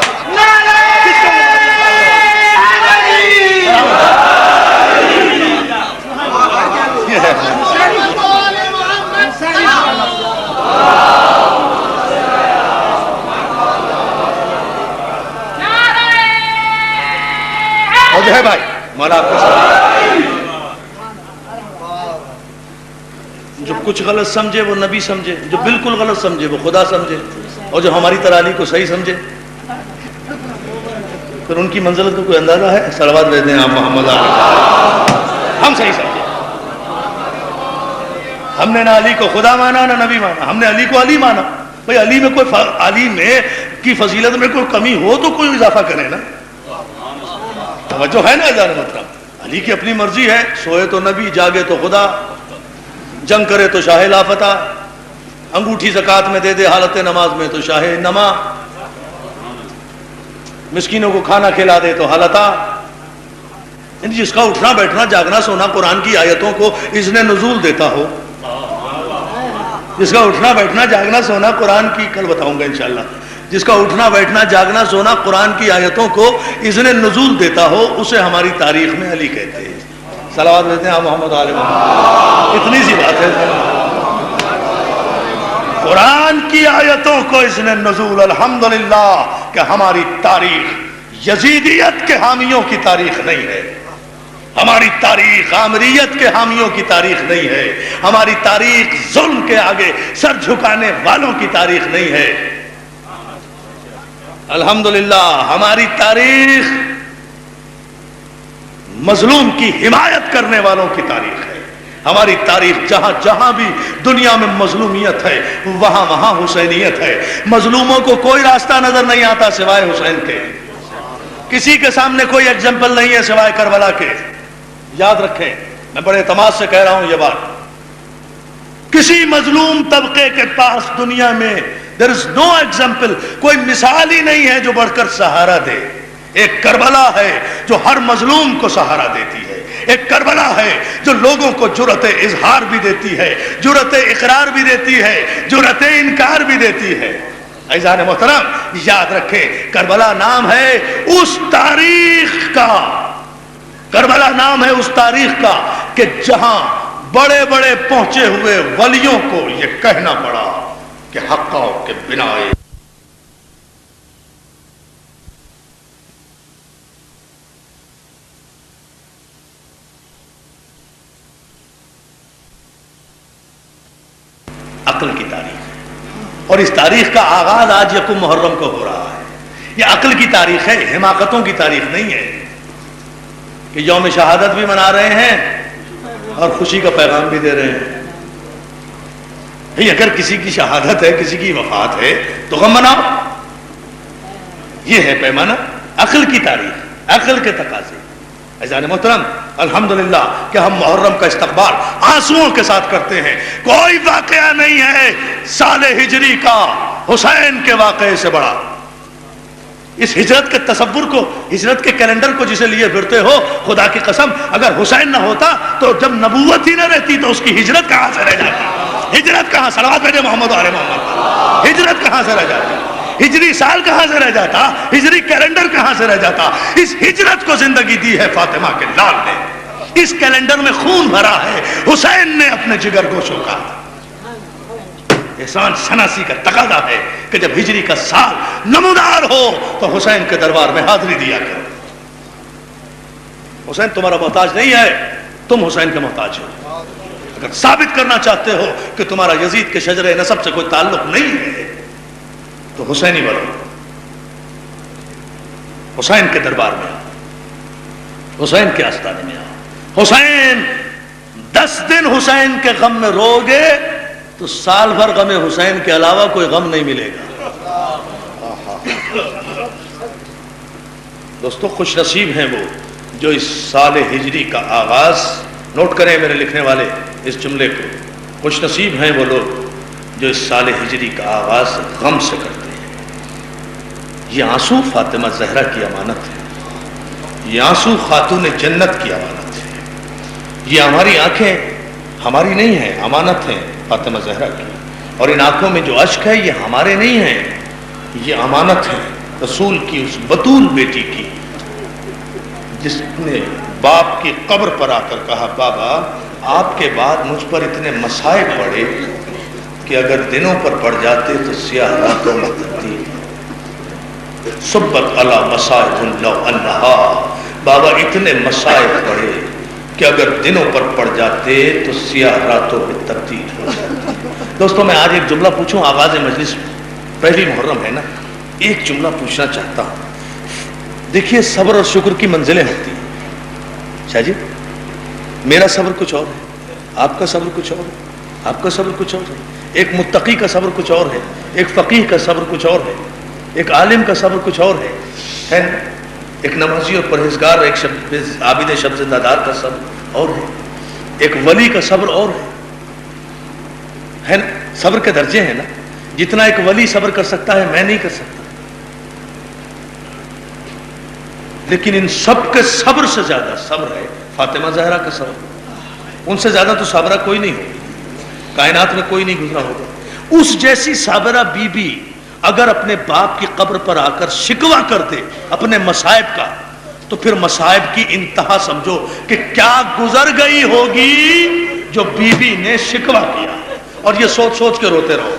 جو ہے بھائی مولا آپ کا جو کچھ غلط سمجھے وہ نبی سمجھے، جو بالکل غلط سمجھے وہ خدا سمجھے، اور جو ہماری طرح علی کو صحیح سمجھے پھر ان کی منزلت کو کوئی اندازہ ہے؟ صلوات بھیجتے ہیں آپ محمد علیہ، ہم صحیح سمجھے۔ ہم نے نہ علی کو خدا مانا نہ نبی مانا، ہم نے علی کو علی مانا۔ بھئی علی میں کوئی علی میں کی فضیلت میں کوئی کمی ہو تو کوئی اضافہ کرے نا، توجہ ہے نا ادارہ محترم۔ علی کی اپنی مرضی ہے، سوئے تو نبی، جاگے تو خدا، جنگ کرے تو شاہ لافتہ، انگوٹھی زکوٰۃ میں دے دے حالت نماز میں تو شاہ نما، مسکینوں کو کھانا کھلا دے تو حالتا۔ جس کا اٹھنا بیٹھنا جاگنا سونا قرآن کی آیتوں کو اذن نزول دیتا ہو، جس کا اٹھنا بیٹھنا جاگنا سونا قرآن کی، کل بتاؤں گا انشاءاللہ، جس کا اٹھنا بیٹھنا جاگنا سونا قرآن کی آیتوں کو اذن نزول دیتا ہو، اسے ہماری تاریخ میں علی کہتے ہیں۔ صلوات دیتے ہیں آپ محمد علیہ وسلم۔ اتنی سی بات ہے، قرآن کی آیتوں کو اذن نزول، الحمدللہ کہ ہماری تاریخ یزیدیت کے حامیوں کی تاریخ نہیں ہے، ہماری تاریخ عامریت کے حامیوں کی تاریخ نہیں ہے، ہماری تاریخ ظلم کے آگے سر جھکانے والوں کی تاریخ نہیں ہے۔ الحمدللہ ہماری تاریخ مظلوم کی حمایت کرنے والوں کی تاریخ ہے۔ ہماری تاریخ جہاں جہاں بھی دنیا میں مظلومیت ہے وہاں وہاں حسینیت ہے۔ مظلوموں کو کوئی راستہ نظر نہیں آتا سوائے حسین کے، کسی کے سامنے کوئی ایگزامپل نہیں ہے سوائے کربلا کے۔ یاد رکھیں، میں بڑے اعتماد سے کہہ رہا ہوں یہ بات، کسی مظلوم طبقے کے پاس دنیا میں there is no example، کوئی مثال ہی نہیں ہے جو بڑھ کر سہارا دے۔ ایک کربلا ہے جو ہر مظلوم کو سہارا دیتی ہے، ایک کربلا ہے جو لوگوں کو جرأت اظہار بھی دیتی ہے، جرأت اقرار بھی دیتی ہے، جرأت انکار بھی دیتی ہے۔ عزیزان محترم یاد رکھیں، کربلا نام ہے اس تاریخ کا، کربلا نام ہے اس تاریخ کا کہ جہاں بڑے بڑے پہنچے ہوئے ولیوں کو یہ کہنا پڑا کہ حقہ کے بنا عقل کی تاریخ، اور اس تاریخ کا آغاز آج یکم محرم کو ہو رہا ہے۔ یہ عقل کی تاریخ ہے، حماقتوں کی تاریخ نہیں ہے کہ یوم شہادت بھی منا رہے ہیں اور خوشی کا پیغام بھی دے رہے ہیں۔ اگر کسی کی شہادت ہے، کسی کی وفات ہے تو غم مناؤ، یہ ہے پیمانہ۔ عقل کی تاریخ، عقل کے تقاضے۔ عزیزان محترم الحمدللہ کہ ہم محرم کا استقبال آنسوؤں کے ساتھ کرتے ہیں۔ کوئی واقعہ نہیں ہے سال ہجری کا حسین کے واقعے سے بڑا۔ اس ہجرت کے تصور کو، ہجرت کے کیلنڈر کو جسے لیے پھرتے ہو، خدا کی قسم اگر حسین نہ ہوتا تو جب نبوت ہی نہ رہتی تو اس کی ہجرت کہاں سے رہ جاتی؟ ہجرت کہاں؟ صلوات بھیجے محمد علیہ محمد۔ ہجرت کہاں سے رہ جاتی؟ ہجری سال کہاں سے رہ جاتا؟ ہجری کیلنڈر کہاں سے رہ جاتا؟ اس ہجرت کو زندگی دی ہے فاطمہ کے لال نے، اس کیلنڈر میں خون بھرا ہے حسین نے اپنے جگر گوشوں کا۔ احسان شناسی کا تقاضا ہے کہ جب ہجری کا سال نمودار ہو تو حسین کے دربار میں حاضری دیا کرو۔ حسین تمہارا محتاج نہیں ہے، تم حسین کے محتاج ہو۔ اگر ثابت کرنا چاہتے ہو کہ تمہارا یزید کے شجرے نسب سے کوئی تعلق نہیں ہے تو حسینی بنو، حسین کے دربار میں آؤ، حسین کے آستانے میں آؤ۔ حسین 10 دن حسین کے غم میں رو گے تو سال بھر غم حسین کے علاوہ کوئی غم نہیں ملے گا۔ دوستو خوش نصیب ہیں وہ جو اس سال ہجری کا آغاز، نوٹ کریں میرے لکھنے والے اس جملے کو، خوش نصیب ہیں وہ لوگ جو اس سال ہجری کا آغاز غم سے کرتے ہیں۔ یہ آنسو فاطمہ زہرا کی امانت ہے، یہ آنسو خاتون جنت کی امانت ہے، یہ ہماری آنکھیں ہماری نہیں ہیں، امانت ہیں فاطمہ زہرا کی، اور ان آنکھوں میں جو اشک ہے یہ ہمارے نہیں ہیں، یہ امانت ہے رسول کی اس بطول بیٹی کی، جس نے باپ کی قبر پر آ کر کہا بابا آپ کے بعد مجھ پر اتنے مصائب پڑے کہ اگر دنوں پر پڑ جاتے تو سیاہ راتوں میں تبدیل، صبت علی مصائب لو انہا، بابا اتنے مصائب پڑے کہ اگر دنوں پر پڑ جاتے تو سیاہ راتوں میں تبدیل ہو جاتے۔ دوستوں میں آج ایک جملہ پوچھوں، آغاز مجلس پہلی محرم ہے نا، ایک جملہ پوچھنا چاہتا ہوں۔ دیکھیے صبر اور شکر کی منزلیں ہوتی ہیں، شاہ جی میرا صبر کچھ اور ہے، آپ کا صبر کچھ اور ہے، آپ کا صبر کچھ اور ہے، ایک متقی کا صبر کچھ اور ہے، ایک فقیہ کا صبر کچھ اور ہے، ایک عالم کا صبر کچھ اور ہے نا؟ ایک نمازی اور پرہیزگار، ایک عابد شب زندہ کا صبر اور ہے، ایک ولی کا صبر اور ہے نا؟ صبر کے درجے ہیں نا، جتنا ایک ولی صبر کر سکتا ہے میں نہیں کر سکتا، لیکن ان سب کے صبر سے زیادہ صبر ہے فاطمہ زہرا کا صبر، ان سے زیادہ تو صابرہ کوئی نہیں ہوگی، کائنات میں کوئی نہیں گزرا ہوگا۔ اس جیسی صابرہ بی بی اگر اپنے باپ کی قبر پر آ کر شکوہ کر دے اپنے مصائب کا، تو پھر مصائب کی انتہا سمجھو کہ کیا گزر گئی ہوگی جو بی بی نے شکوہ کیا، اور یہ سوچ سوچ کے روتے رہو۔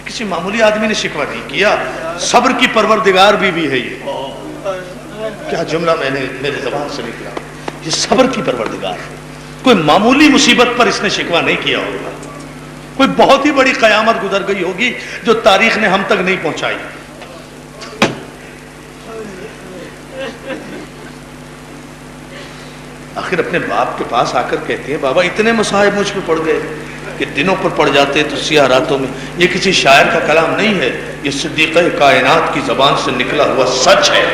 کسی معمولی آدمی نے شکوہ نہیں کیا، صبر کی پروردگار بی بی ہے یہ، کیا جملہ میں نے میرے زبان سے نکلا، یہ صبر کی پروردگار ہے، کوئی معمولی مصیبت پر اس نے شکوہ نہیں کیا ہوگا، کوئی بہت ہی بڑی قیامت گزر گئی ہوگی جو تاریخ نے ہم تک نہیں پہنچائی۔ آخر اپنے باپ کے پاس آ کر کہتے ہیں بابا اتنے مصائب مجھ پہ پڑ گئے کہ دنوں پر پڑ جاتے تو سیاہ راتوں میں۔ یہ کسی شاعر کا کلام نہیں ہے، یہ صدیقہ کائنات کی زبان سے نکلا ہوا سچ ہے،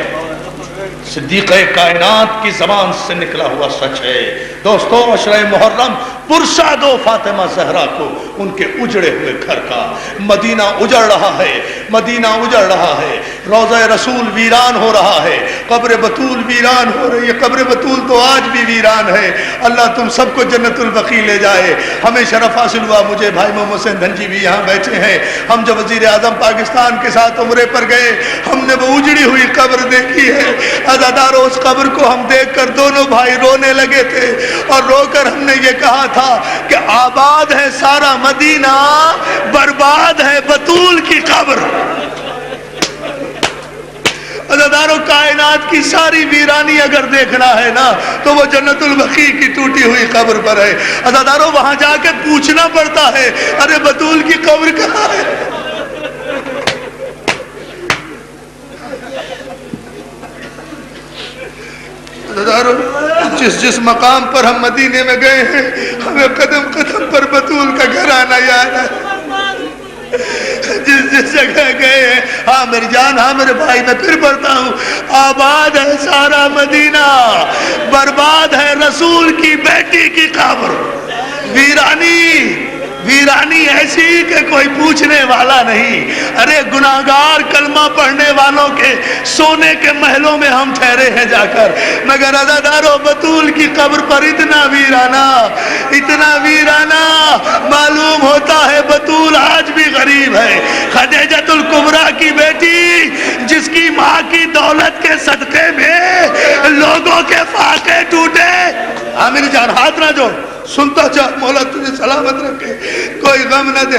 صدیقہ کائنات کی زبان سے نکلا ہوا سچ ہے۔ دوستو عشرہ محرم پرسہ دو فاطمہ زہرا کو ان کے اجڑے ہوئے گھر کا، مدینہ اجڑ رہا ہے، مدینہ اجڑ رہا ہے، روضہ رسول ویران ہو رہا ہے، قبر بطول ویران ہو رہی ہے، قبر بطول تو آج بھی ویران ہے۔ اللہ تم سب کو جنت البقیع لے جائے۔ ہمیں شرف حاصل ہوا، مجھے بھائی محمد حسین دھنجی بھی یہاں بیٹھے ہیں، ہم جب وزیر اعظم پاکستان کے ساتھ عمرے پر گئے ہم نے وہ اجڑی ہوئی قبر دیکھی ہے۔ عزادارو اس قبر کو ہم دیکھ کر دونوں بھائی رونے لگے تھے، اور رو کر ہم نے یہ کہا تھا کہ آباد ہے سارا مدینہ، برباد ہے بطول کی قبر۔ عزادارو کائنات کی ساری ویرانی اگر دیکھنا ہے نا تو وہ جنت البقیع کی ٹوٹی ہوئی قبر پر ہے۔ عزادارو وہاں جا کے پوچھنا پڑتا ہے ارے بطول کی قبر کہاں ہے؟ جس مقام پر ہم مدینے میں گئے ہیں ہمیں قدم قدم پر بطول کا گھر آنا یاد ہے۔ جس جگہ گئے ہیں، ہاں میری جان، ہاں میرے بھائی، میں پھر پڑھتا ہوں، آباد ہے سارا مدینہ، برباد ہے رسول کی بیٹی کی قبر۔ ویرانی ایسی کہ کوئی پوچھنے والا نہیں۔ ارے گناہگار کلمہ پڑھنے والوں کے سونے کے محلوں میں ہم ٹھہرے ہیں جا کر، مگر عزادارو بطول کی قبر پر اتنا ویرانہ معلوم ہوتا ہے بطول آج بھی غریب ہے۔ خدیجۃ الکبریٰ کی بیٹی جس کی ماں کی دولت کے صدقے میں لوگوں کے فاقے ٹوٹے، میری جان ہاتھ نہ جوڑ، سنتا جا، مولا تجھے سلامت رکھے، کوئی غم نہ دے۔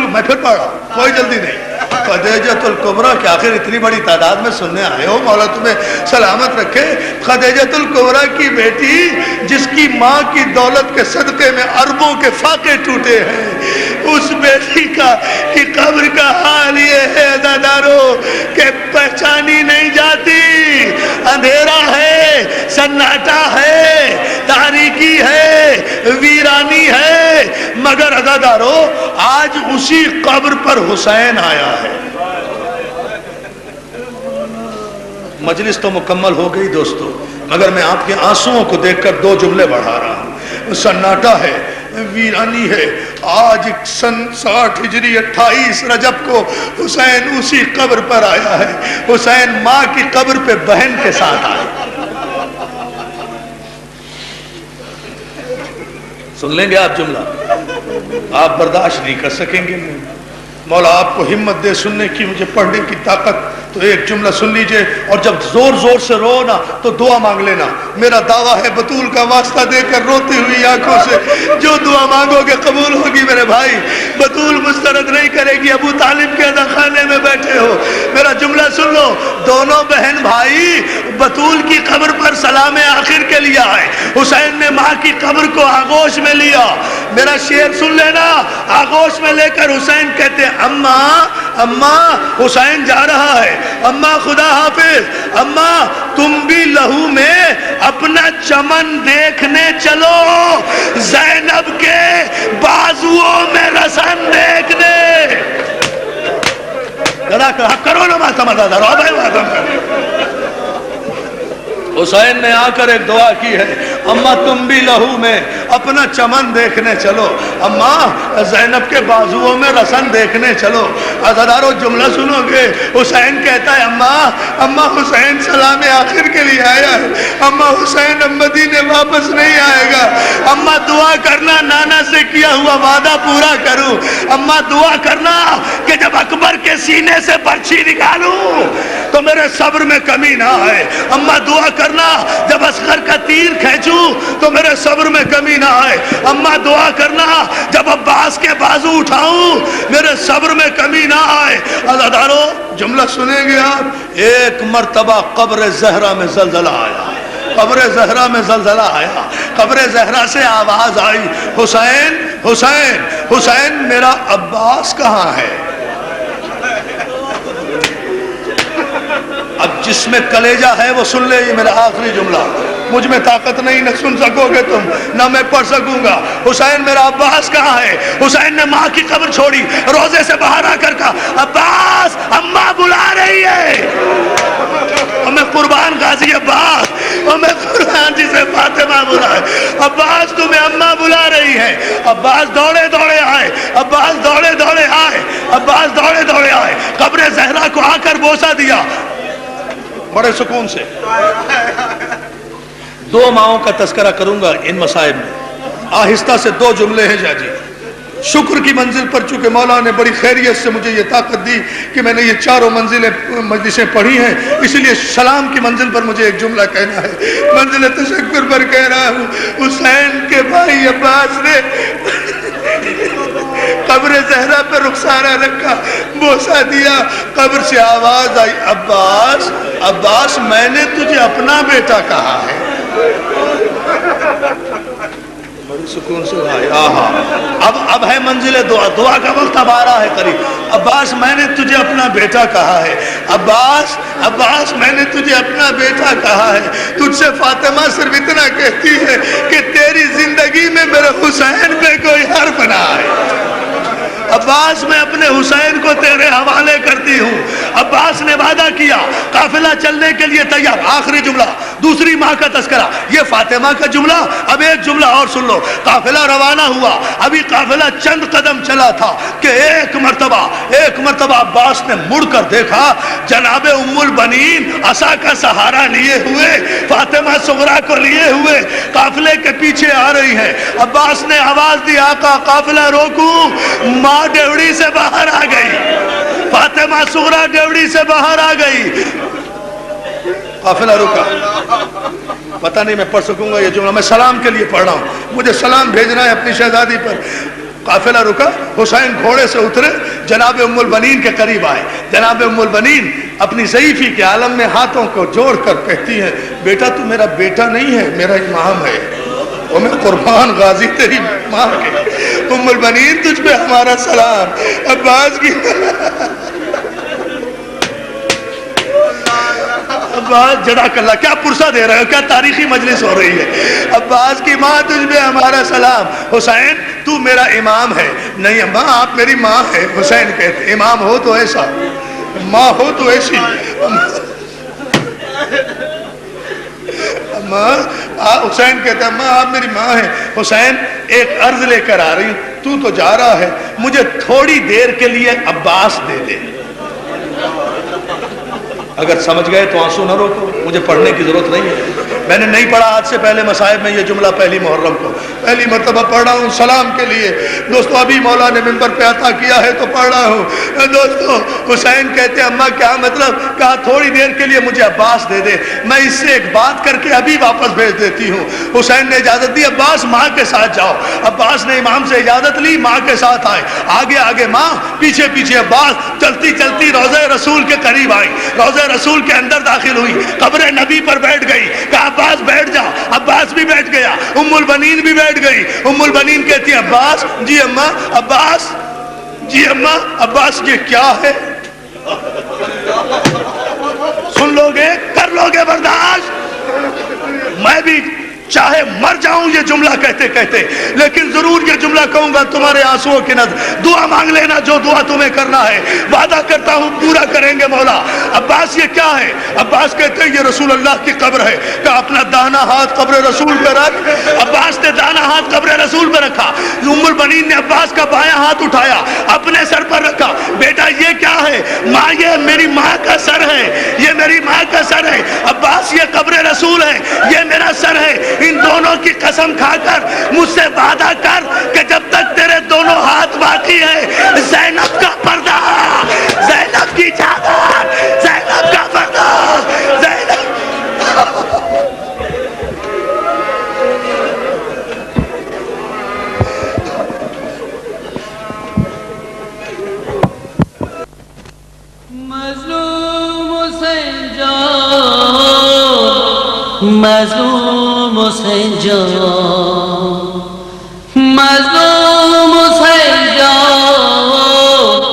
میں پھر پڑھ رہا ہوں، کوئی جلدی نہیں۔ خدیجۃ الکبریٰ کہ آخر اتنی بڑی تعداد میں سننے آئے ہو، مولا تمہیں سلامت رکھے۔ خدیجۃ الکبریٰ کی بیٹی جس کی ماں کی دولت کے صدقے میں اربوں کے فاقے ٹوٹے ہیں، اس بیٹی کی قبر کا حال یہ ہے عزادارو کہ پہچانی نہیں جاتی، اندھیرا ہے، سناٹا ہے، تاریکی ہے، ویرانی ہے، مگر عزادارو آج اسی قبر پر حسین آیا ہے۔ مجلس تو مکمل ہو گئی دوستو، مگر میں آپ کے آنسوؤں کو دیکھ کر 2 جملے بڑھا رہا ہوں۔ سناٹا ہے، ویرانی ہے۔ آج سن 60 ہجری 28 رجب کو حسین اسی قبر پر آیا ہے۔ حسین ماں کی قبر پہ بہن کے ساتھ آیا۔ سن لیں گے آپ جملہ؟ آپ برداشت نہیں کر سکیں گے۔ مولا آپ کو ہمت دے سننے کی، مجھے پڑھنے کی طاقت۔ تو ایک جملہ سن لیجئے، اور جب زور زور سے رو نا تو دعا مانگ لینا۔ میرا دعویٰ ہے بطول کا واسطہ دے کر روتی ہوئی آنکھوں سے جو دعا مانگو گے قبول ہوگی میرے بھائی۔ بطول مسترد نہیں کرے گی، ابو طالب کے اذا خانے میں بیٹھے ہو۔ میرا جملہ سن لو، دونوں بہن بھائی بطول کی قبر پر سلام آخر کے لیے آئے۔ حسین نے ماں کی قبر کو آغوش میں لیا۔ میرا شعر سن لینا، آغوش میں لے کر حسین کہتے ہیں اماں اماں حسین جا رہا ہے، اماں خدا حافظ، اماں تم بھی لہو میں اپنا چمن دیکھنے چلو، زینب کے بازوؤں میں رسن دیکھنے۔ ذرا کرو نا ماتم ادا، رو بھائی ماتم کرو۔ حسین نے آ کر ایک دعا کی ہے، اماں تم بھی لہو میں اپنا چمن دیکھنے چلو، اماں زینب کے بازوؤں میں رسن دیکھنے چلو۔ عزادارو جملہ سنو گے، حسین کہتا ہے اماں حسین سلام آخر کے لیے آیا ہے، اماں حسین اب مدینے واپس نہیں آئے گا، اماں دعا کرنا نانا سے کیا ہوا وعدہ پورا کروں، اماں دعا کرنا کہ جب اکبر کے سینے سے برچھی نکالوں تو میرے صبر میں کمی نہ آئے، اماں دعا کرنا جب اصغر کا تیر کھینچوں تو میرے صبر میں کمی نہ آئے، اماں دعا کرنا جب عباس کے بازو اٹھاؤں میرے صبر میں کمی نہ آئے۔ عزادارو جملہ سنیں گے آپ، ایک مرتبہ قبر زہرا میں زلزلہ آیا، قبر زہرا میں زلزلہ آیا، قبر زہرا سے آواز آئی، حسین حسین حسین میرا عباس کہاں ہے؟ اب جس میں کلیجہ ہے وہ سن لے، یہ میرا آخری جملہ، مجھ میں طاقت نہیں، نہ سن سکو گے تم نہ میں پڑھ سکوں گا۔ حسین میرا عباس کہاں ہے؟ حسین نے ماں کی قبر چھوڑی، روزے سے باہر آ کر کہا عباس اماں بلا رہی ہے، اور میں قربان غازی عباس، اور میں قربان جسے فاطمہ بلائے، عباس تمہیں اماں بلا رہی ہے۔ عباس دوڑے دوڑے آئے، عباس دوڑے دوڑے آئے، عباس دوڑے دوڑے آئے، قبر زہرا کو آ کر بوسہ دیا بڑے سکون سے۔ 2 ماؤں کا تذکرہ کروں گا ان مصائب میں، آہستہ سے 2 جملے ہیں جا جی۔ شکر کی منزل پر چونکہ مولا نے بڑی خیریت سے مجھے یہ طاقت دی کہ میں نے یہ 4 مجلسیں پڑھی ہیں، اس لیے سلام کی منزل پر مجھے ایک جملہ کہنا ہے۔ منزل تشکر پر کہہ رہا ہوں، حسین کے بھائی عباس نے قبر زہرا پر رخسارہ رکھا، بوسہ دیا، قبر سے آواز آئی عباس عباس میں نے تجھے اپنا بیٹا کہا ہے۔ بڑی سکون سے بھائی اب ہے منزل دعا، دعا کا وقت اب آ رہا ہے قریب۔ عباس میں نے تجھے اپنا بیٹا کہا ہے، عباس میں نے تجھے اپنا بیٹا کہا ہے، تجھ سے فاطمہ صرف اتنا کہتی ہے کہ تیری زندگی میں میرے حسین پہ کوئی حرف نہ آئے۔ عباس میں اپنے حسین کو تیرے حوالے کرتی ہوں۔ عباس نے وعدہ کیا، قافلہ چلنے کے لیے تیار۔ آخری جملہ، دوسری ماں کا تذکرہ، یہ فاطمہ کا جملہ۔ اب ایک جملہ اور سن لو، قافلہ روانہ ہوا، ابھی قافلہ چند قدم چلا تھا کہ ایک مرتبہ عباس نے مڑ کر دیکھا، جناب ام البنین عصا کا سہارا لیے ہوئے، فاطمہ صغرا کو لیے ہوئے قافلے کے پیچھے آ رہی ہے۔ عباس نے آواز دی آقا قافلہ روکوں، ماں ڈیوڑی سے باہر آ گئی، فاطمہ صغرا ڈیوڑی سے باہر آ گئی، قافلہ رکا۔ پتہ نہیں میں پڑھ سکوں گا یہ جملہ، میں سلام کے لیے پڑھ رہا ہوں، مجھے سلام بھیجنا ہے اپنی شہزادی پر۔ قافلہ رکا، حسین گھوڑے سے اترے، جناب ام البنین کے قریب آئے۔ جناب ام البنین اپنی ضعیفی کے عالم میں ہاتھوں کو جوڑ کر کہتی ہے، بیٹا تو میرا بیٹا نہیں ہے، میرا امام ہے، اور میں قربان غازی تیری ماں کے۔ ام البنین تجھ پہ ہمارا سلام۔ عباس کی عباس جڑا کلا، کیا پرسہ دے رہے ہو، کیا تاریخی مجلس ہو رہی ہے۔ عباس کی ماں تجھ پہ ہمارا سلام۔ حسین تو میرا امام ہے۔ نہیں اماں آپ میری ماں ہے، حسین کہتے امام ہو تو ایسا، ماں ہو تو ایسی۔ ماں حسین کہتا ہے ماں آپ میری ماں ہیں. حسین ایک عرض لے کر آ رہی ہوں, تو جا رہا ہے, مجھے تھوڑی دیر کے لیے عباس دے دے. اگر سمجھ گئے تو آنسو نہ روکو, مجھے پڑھنے کی ضرورت نہیں ہے. میں نے نہیں پڑھا آج سے پہلے مصائب میں یہ جملہ پہلی محرم کو پہلی مرتبہ پڑھ رہا ہوں سلام کے لیے. دوستو ابھی مولا نے ممبر پہ عطا کیا ہے تو پڑھ رہا ہوں. دوستو حسین کہتے ہیں اماں کیا مطلب؟ کہا تھوڑی دیر کے لیے مجھے عباس دے دے, میں اس سے ایک بات کر کے ابھی واپس بھیج دیتی ہوں. حسین نے اجازت دی, عباس ماں کے ساتھ جاؤ. عباس نے امام سے اجازت لی, ماں کے ساتھ آئے. آگے آگے ماں, پیچھے پیچھے عباس. چلتی چلتی روضہ رسول کے قریب آئی, روضہ رسول کے اندر داخل ہوئی, قبر نبی پر بیٹھ گئی. کہا عباس بیٹھ جا. عباس بھی بیٹھ گیا, ام البنین بھی بیٹھ گئی. ام البنین کہتی ہے عباس, جی اماں. عباس, جی اماں. عباس یہ کیا ہے؟ سن لو گے, کر لو گے برداشت. میں بھی چاہے مر جاؤں یہ جملہ کہتے کہتے, لیکن ضرور یہ جملہ کہوں گا تمہارے آنسوؤں کی نظر. دعا مانگ لینا جو دعا تمہیں کرنا ہے, وعدہ کرتا ہوں پورا کریں گے مولا. عباس یہ کیا ہے؟ عباس کہتے ہیں یہ رسول اللہ کی قبر ہے. کہ اپنا داہنا ہاتھ قبر رسول پہ رکھ. عباس نے داہنا ہاتھ قبر رسول پہ رکھا. ام البنین نے عباس کا بایاں ہاتھ اٹھایا, اپنے سر پر رکھا. بیٹا یہ کیا ہے؟ ماں یہ میری ماں کا سر ہے, یہ میری ماں کا سر ہے. عباس یہ قبر رسول ہے, یہ میرا سر ہے. ان دونوں کی قسم کھا کر مجھ سے وعدہ کر کہ جب تک تیرے دونوں ہاتھ باقی ہے زینب کا پردہ, زینب کی چادر, زینب کا پردہ, زینب. مظلوم حسین جان, مظلوم حسین جان, مظلوم حسین جان,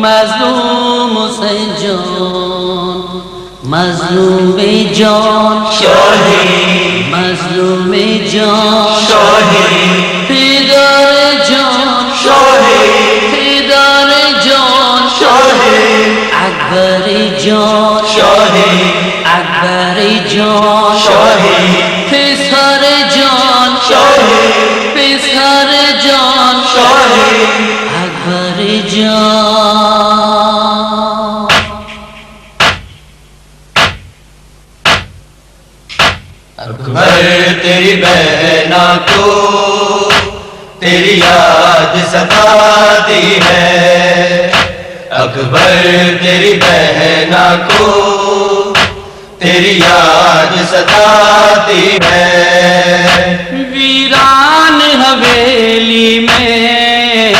مظلوم حسین جان, مظلوم جان شاہی, مظلوم جان شاہی, فدار جان شاہی, فدار جان شاہی, اکبر جان شاہی, اکبر جان شاہی, پسر جان شاہی, پسر جان شاہی, اکبر جان. اکبر تیری بہنا کو تیری یاد ستاتی ہے. اکبر تیری بہنا کو تیری یاد ستاتی ہے. ویران حویلی میں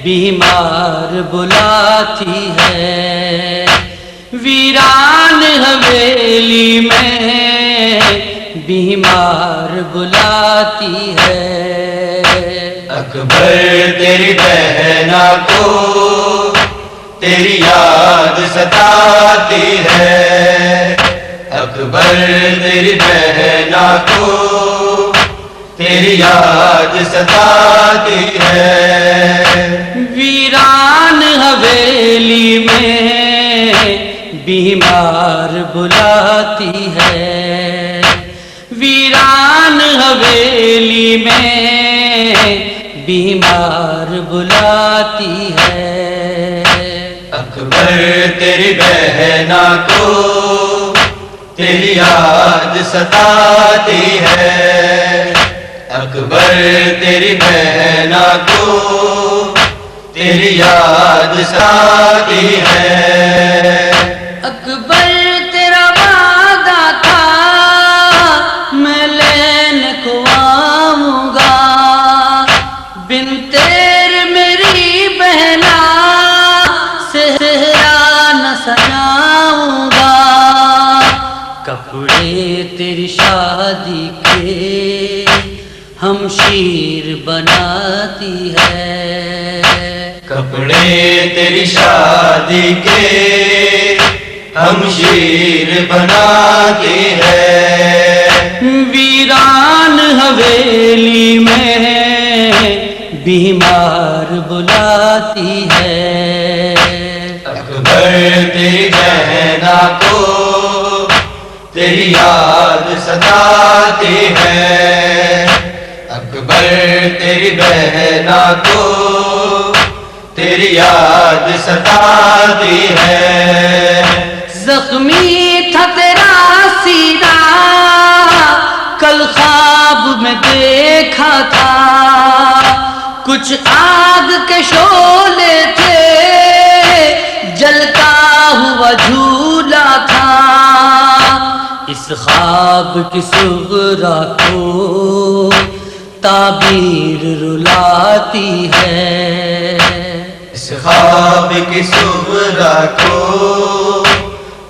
بیمار بلاتی ہے, ویران حویلی میں بیمار بلاتی ہے. اکبر تیری بہنا کو تیری یاد ستاتی ہے. اکبر تیری بہنا کو تیری یاد ستاتی ہے. ویران حویلی میں بیمار بلاتی ہے, ویران حویلی میں بیمار بلاتی ہے. اکبر تیری بہنا کو تیری یاد ستاتی ہے. اکبر تیری بہنا کو تیری یاد ستاتی ہے. اکبر تیرا وعدہ تھا میں لین کو آؤں گا, بن تیر میری بہنا صحرا نہ سجاؤں گا. کپڑے تیری شادی کے ہم شیر بناتی ہے. کپڑے تیری شادی کے ہم شیر بناتی ہے. ویران حویلی میں بیمار بلاتی ہے. اکبر تیری بہنا کو تیری یاد ستاتی بہنا کو تیری یاد ستاتی ہے. زخمی تھا تیرا سینہ کل خواب میں دیکھا تھا، کچھ آگ کے شعلے تھے جلتا ہوا جھولا تھا. اس خواب کی صغرا کو تعبیر رلاتی ہے. اس خواب کی صغرا کو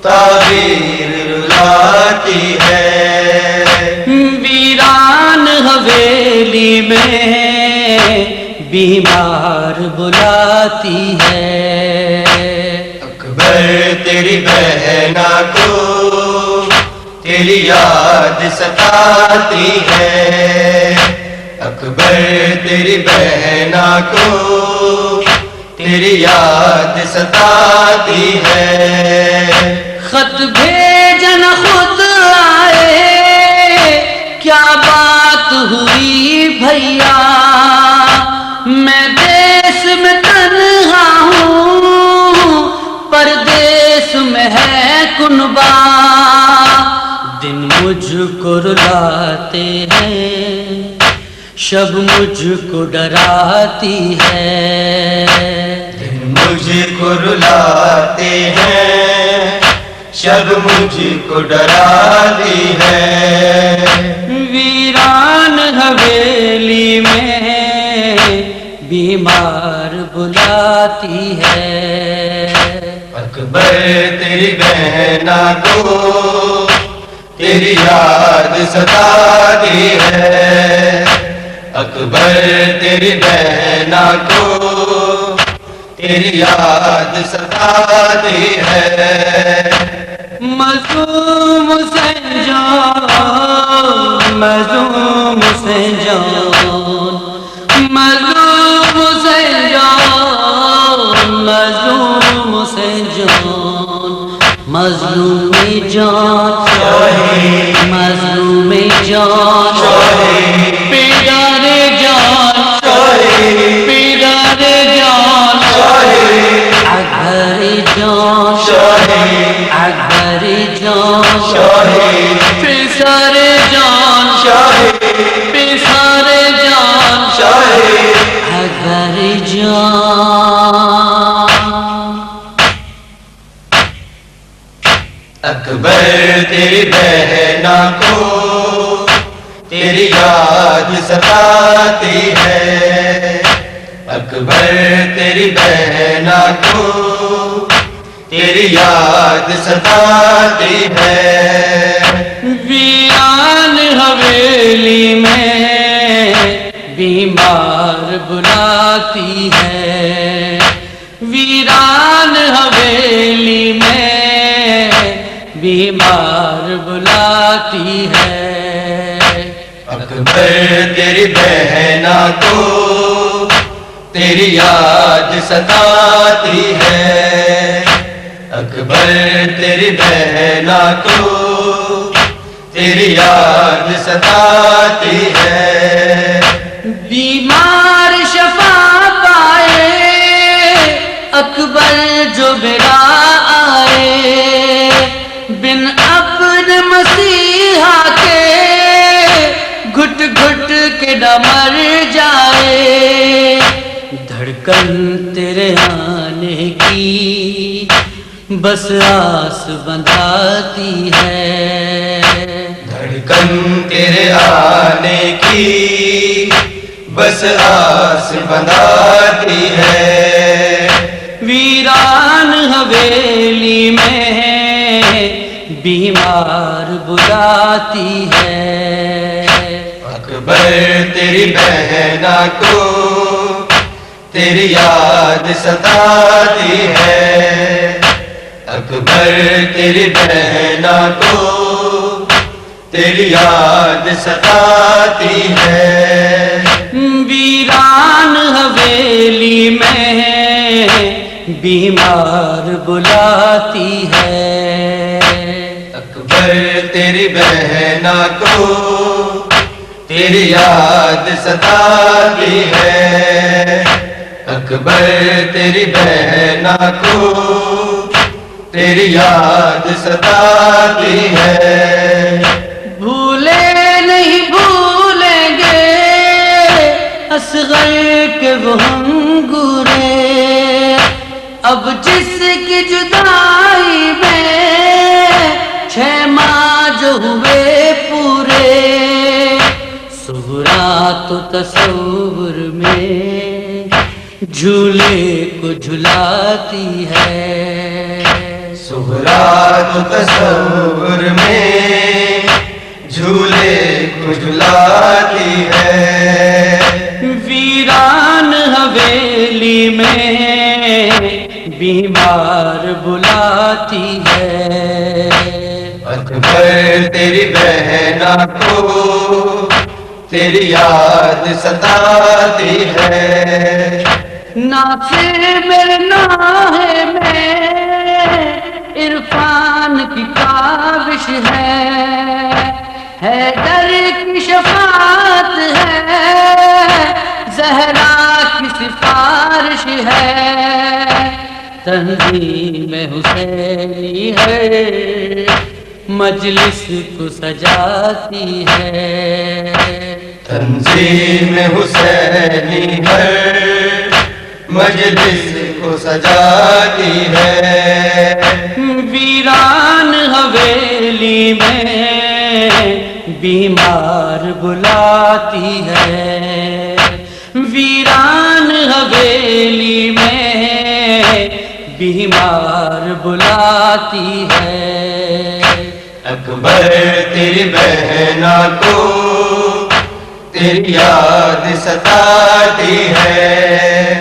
تعبیر رلاتی ہے. ویران حویلی میں بیمار بلاتی ہے. اکبر تیری بہنا کو تیری یاد ستاتی ہے. اکبر تیری بہنا کو تیری یاد ستاتی ہے. خط بھیجن خود آئے کیا بات ہوئی بھیا، میں دیس میں تنہا ہوں پردیس میں ہے کنبا. دن مجھ کو رلاتے ہیں شب مجھ کو ڈراتی ہے. دن مجھ کو رلاتے ہیں شب مجھ کو ڈراتی ہے. ویران حویلی میں بیمار بلاتی ہے. اکبر تیری بہنا کو تیری یاد ستاتی ہے. اکبر تیری بہنا کو تیری یاد ستاتی ہے. مظلوم سے جان مظلوم سے جان مظلوم سے جان مظلوم سے جان مظلوم جان مظلوم جان پیارے جان پیارے جان اکبر جان اکبر جان پیسارے جان پیسارے جان اکبر جان. اکبر تیری بہنا کو تیری یاد ستاتی ہے. اکبر تیری بہنا کو تیری یاد ستاتی ہے. ویران حویلی میں بیمار بلاتی ہے. ویران حویلی میں بیمار بلاتی ہے. اکبر تیری بہنا کو تیری یاد ستاتی ہے. اکبر تیری بہنا کو تیری یاد ستاتی ہے. بیمار شفا پائے اکبر جو میرا آئے، بن اپنے مسیحا کے گھٹ گھٹ کے نہ مر جائے. دھڑکن تیرے آنے کی بس آس بندھاتی ہے. دھڑکن تیرے آنے کی بس آس بندھاتی ہے. ویران حویلی میں بیمار بلاتی ہے. اکبر تیری بہنا کو تیری یاد ستاتی ہے. اکبر تیری بہنا کو تیری یاد ستاتی ہے. ویران حویلی میں بیمار بلاتی ہے. اکبر تیری بہنا کو تیری یاد ستاتی ہے، اکبر تیری بہنا کو تیری یاد ستاتی ہے۔ بھولے نہیں بھولیں گے اصغر کے وہ ہنگورے، اب جس کی جدائی میں 6 ماہ جو ہوئے پورے، سغرا تو تصور میں جھولے کو جھلاتی ہے، سغرا تو تصور میں جھولے کو جھلاتی ہے۔ ویران حویلی میں بیمار بلاتی ہے، اکبر تیری بہنا کو تیری یاد ستاتی ہے۔ ناچے میرے ناہے میں عرفان کی کاوش ہے، حیدر کی شفاعت ہے، زہرا کی سفارش ہے، تنظیم حسینی ہے مجلس کو سجاتی ہے، تنظیم حسینی ہے مجلس کو سجاتی ہے۔ ویران حویلی میں بیمار بلاتی ہے، ویران حویلی میں بیمار بلاتی ہے، اکبر تیری بہنا کو تیری یاد ستاتی ہے،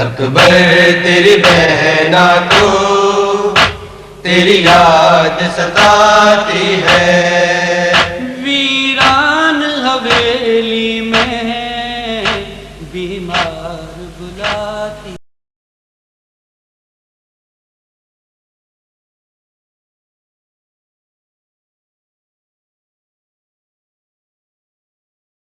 اکبر تیری بہنا کو تیری یاد ستاتی ہے۔ ویران حویلی میں بیمار بلاتی